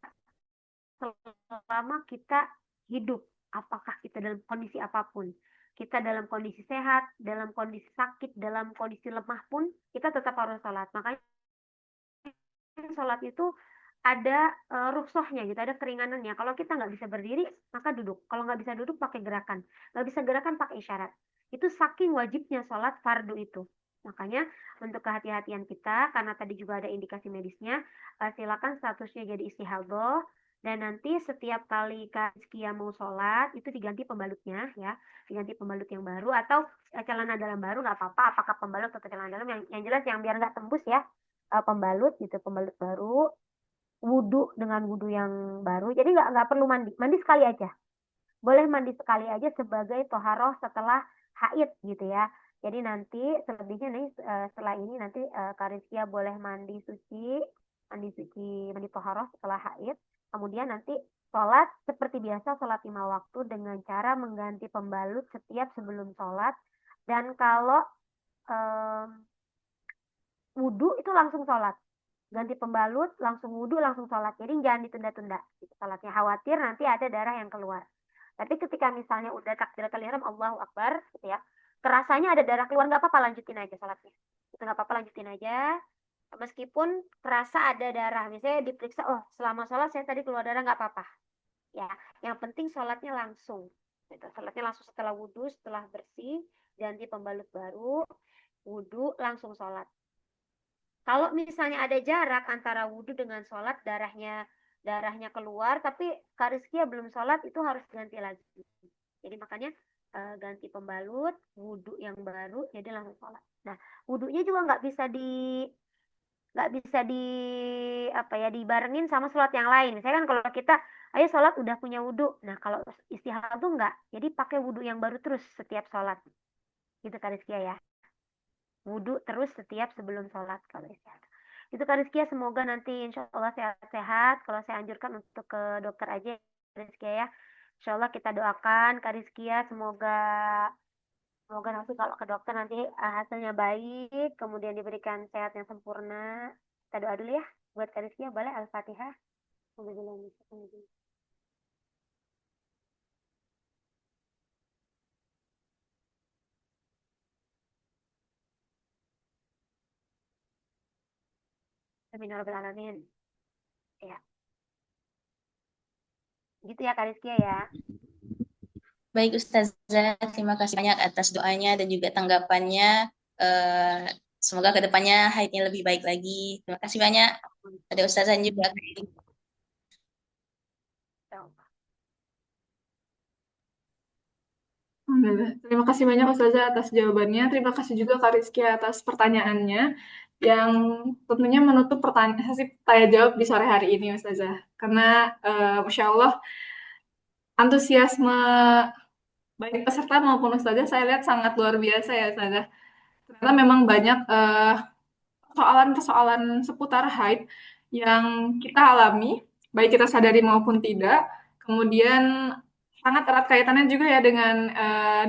selama kita hidup, apakah kita dalam kondisi apapun, kita dalam kondisi sehat, dalam kondisi sakit, dalam kondisi lemah pun kita tetap harus sholat. Makanya sholat itu ada rukhsahnya gitu, ada keringanannya. Kalau kita nggak bisa berdiri, maka duduk. Kalau nggak bisa duduk, pakai gerakan. Nggak bisa gerakan, pakai isyarat. Itu saking wajibnya sholat fardu itu. Makanya untuk kehati-hatian kita, karena tadi juga ada indikasi medisnya, silakan statusnya jadi istihadah, dan nanti setiap kali Kazkia mau sholat itu diganti pembalutnya ya, diganti pembalut yang baru atau celana dalam baru nggak apa-apa, apakah pembalut atau celana dalam, yang jelas yang biar nggak tembus ya, pembalut gitu, pembalut baru, wudhu dengan wudhu yang baru. Jadi nggak perlu mandi, mandi sekali aja. Boleh mandi sekali aja sebagai toharoh setelah haid gitu ya. Jadi nanti selebihnya nih setelah ini nanti Kariskia boleh mandi toharoh setelah haid. Kemudian nanti sholat seperti biasa, sholat 5 waktu dengan cara mengganti pembalut setiap sebelum sholat. Dan kalau wudhu itu langsung sholat, ganti pembalut langsung wudhu langsung sholat, jadi jangan ditunda-tunda gitu sholatnya, khawatir nanti ada darah yang keluar. Tapi ketika misalnya udah takbiratul ihram Allahu Akbar gitu ya, terasanya ada darah keluar, nggak apa-apa, lanjutin aja sholatnya, itu nggak apa-apa, lanjutin aja. Meskipun terasa ada darah, misalnya diperiksa, oh selama sholat saya tadi keluar darah, nggak apa-apa ya, yang penting sholatnya langsung gitu. Sholatnya langsung setelah wudhu, setelah bersih ganti pembalut baru, wudhu langsung sholat. Kalau misalnya ada jarak antara wudhu dengan sholat, darahnya keluar, tapi Kariskia belum sholat, itu harus ganti lagi. Jadi makanya ganti pembalut, wudhu yang baru, jadi langsung sholat. Nah, wudhunya juga nggak bisa di apa ya, dibarengin sama sholat yang lain. Misalnya kan kalau kita ayo sholat udah punya wudhu, nah kalau istihad tuh nggak, jadi pakai wudhu yang baru terus setiap sholat. Gitu Kariskia ya, wudhu terus setiap sebelum sholat kalau istihad. Itu Kak Rizkia, semoga nanti insya Allah sehat-sehat. Kalau saya anjurkan untuk ke dokter aja Kak Rizkia ya. Insya Allah kita doakan Kak Rizkia, semoga semoga nanti kalau ke dokter nanti hasilnya baik, kemudian diberikan sehat yang sempurna. Kita doa dulu ya buat Kak Rizkia, boleh Al-Fatihah. Amin ya rabbal alamin. Ya, gitu ya Kak Rizkia ya. Baik Ustazah, terima kasih banyak atas doanya dan juga tanggapannya. Eh, Semoga kedepannya haidnya lebih baik lagi. Terima kasih banyak. Ada Ustazah juga. Alhamdulillah. Terima kasih banyak Ustazah atas jawabannya. Terima kasih juga Kak Rizky atas pertanyaannya yang tentunya menutup pertanyaan sesi tanya jawab di sore hari ini Ustazah. Karena Masya Allah antusiasme baik peserta maupun Ustazah saya lihat sangat luar biasa ya Ustazah. Ternyata memang banyak persoalan-persoalan seputar haid yang kita alami, baik kita sadari maupun tidak. Kemudian sangat erat kaitannya juga ya dengan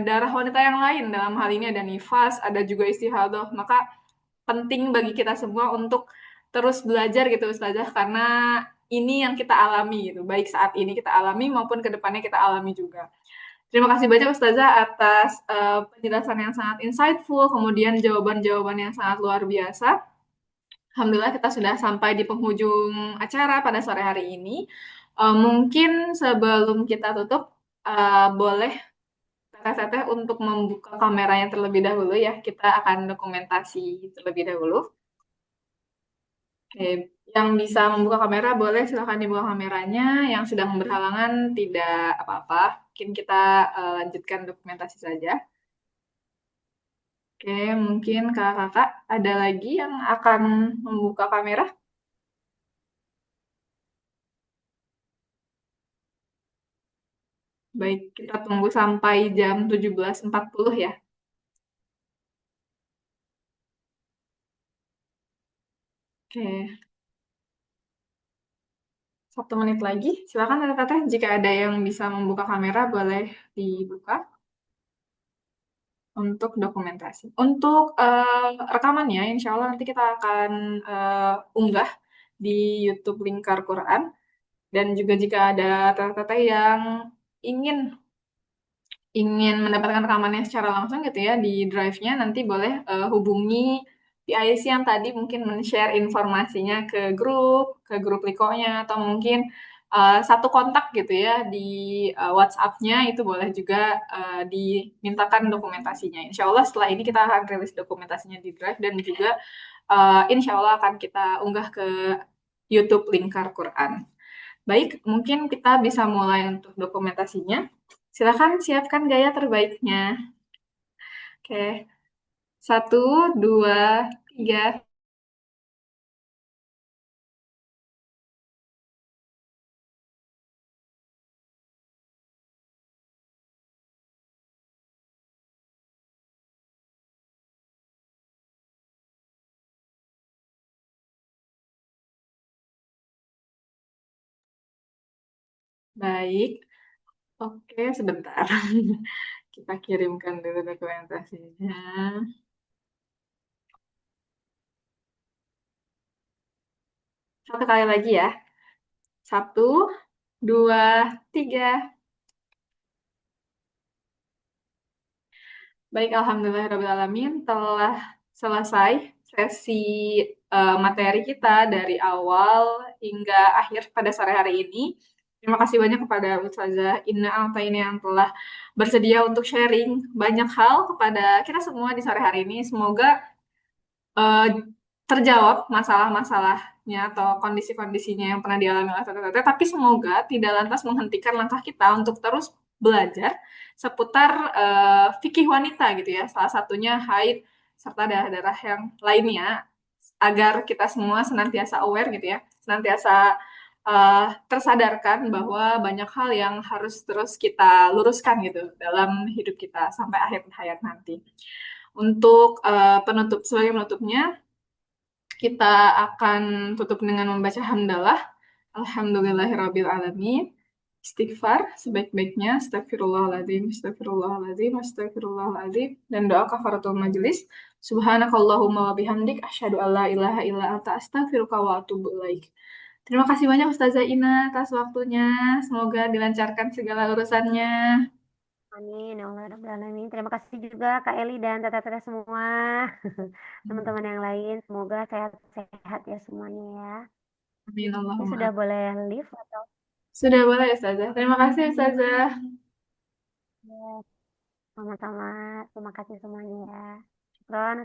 darah wanita yang lain. Dalam hal ini ada nifas, ada juga istihadah. Maka penting bagi kita semua untuk terus belajar gitu Ustazah, karena ini yang kita alami gitu. Baik saat ini kita alami maupun kedepannya kita alami juga. Terima kasih banyak Ustazah atas penjelasan yang sangat insightful, kemudian jawaban-jawaban yang sangat luar biasa. Alhamdulillah kita sudah sampai di penghujung acara pada sore hari ini. Mungkin sebelum kita tutup, boleh Teteh untuk membuka kameranya terlebih dahulu ya. Kita akan dokumentasi terlebih dahulu. Oke, yang bisa membuka kamera boleh silakan dibuka kameranya. Yang sedang berhalangan tidak apa-apa. Mungkin kita lanjutkan dokumentasi saja. Oke, mungkin kakak-kakak ada lagi yang akan membuka kamera? Baik, kita tunggu sampai jam 17.40 ya. Oke, 1 menit lagi. Silakan teteh-teteh, jika ada yang bisa membuka kamera boleh dibuka untuk dokumentasi. Untuk rekamannya, insya Allah nanti kita akan unggah di YouTube Lingkar Quran. Dan juga jika ada teteh-teteh yang ingin ingin mendapatkan rekamannya secara langsung gitu ya di drive-nya, nanti boleh hubungi PIC yang tadi mungkin men-share informasinya ke grup Liko-nya, atau mungkin satu kontak gitu ya di WhatsApp-nya, itu boleh juga dimintakan dokumentasinya. Insya Allah setelah ini kita akan rilis dokumentasinya di drive, dan juga insya Allah akan kita unggah ke YouTube Lingkar Quran. Baik, mungkin kita bisa mulai untuk dokumentasinya. Silakan siapkan gaya terbaiknya. Oke, 1, 2, 3. Baik, oke sebentar. Kita kirimkan dulu dokumentasinya. Satu kali lagi ya. 1, 2, 3. Baik, alhamdulillahirrahmanirrahim telah selesai sesi materi kita dari awal hingga akhir pada sore hari ini. Terima kasih banyak kepada Ustazah Inna Altaini yang telah bersedia untuk sharing banyak hal kepada kita semua di sore hari ini. Semoga eh, terjawab masalah-masalahnya atau kondisi-kondisinya yang pernah dialami oleh teteh-teteh, tapi semoga tidak lantas menghentikan langkah kita untuk terus belajar seputar fikih wanita gitu ya, salah satunya haid serta darah-darah yang lainnya, agar kita semua senantiasa aware gitu ya, senantiasa tersadarkan bahwa banyak hal yang harus terus kita luruskan gitu dalam hidup kita sampai akhir hayat nanti. Untuk penutup, sebagai penutupnya, kita akan tutup dengan membaca hamdalah. Alhamdulillahirabbil alamin. Istighfar sebaik-baiknya, astagfirullahaladzim, astagfirullahaladzim, astagfirullahaladzim, dan doa kafaratul majelis. Subhanakallahumma wa bihamdik, asyhadu alla ilaha illa anta, astaghfiruka wa atubu ilaik. Terima kasih banyak Ustazah Ina atas waktunya. Semoga dilancarkan segala urusannya. Amin, ya Allah Rabbal Alamin. Terima kasih juga Kak Eli dan teteh-teteh semua. Teman-teman yang lain, semoga sehat-sehat ya semuanya ya. Amin Ini Allahumma. sudah boleh live atau? Sudah boleh Ustazah. Terima kasih Ustazah. Ya, sama-sama. Terima kasih semuanya ya. Syukron.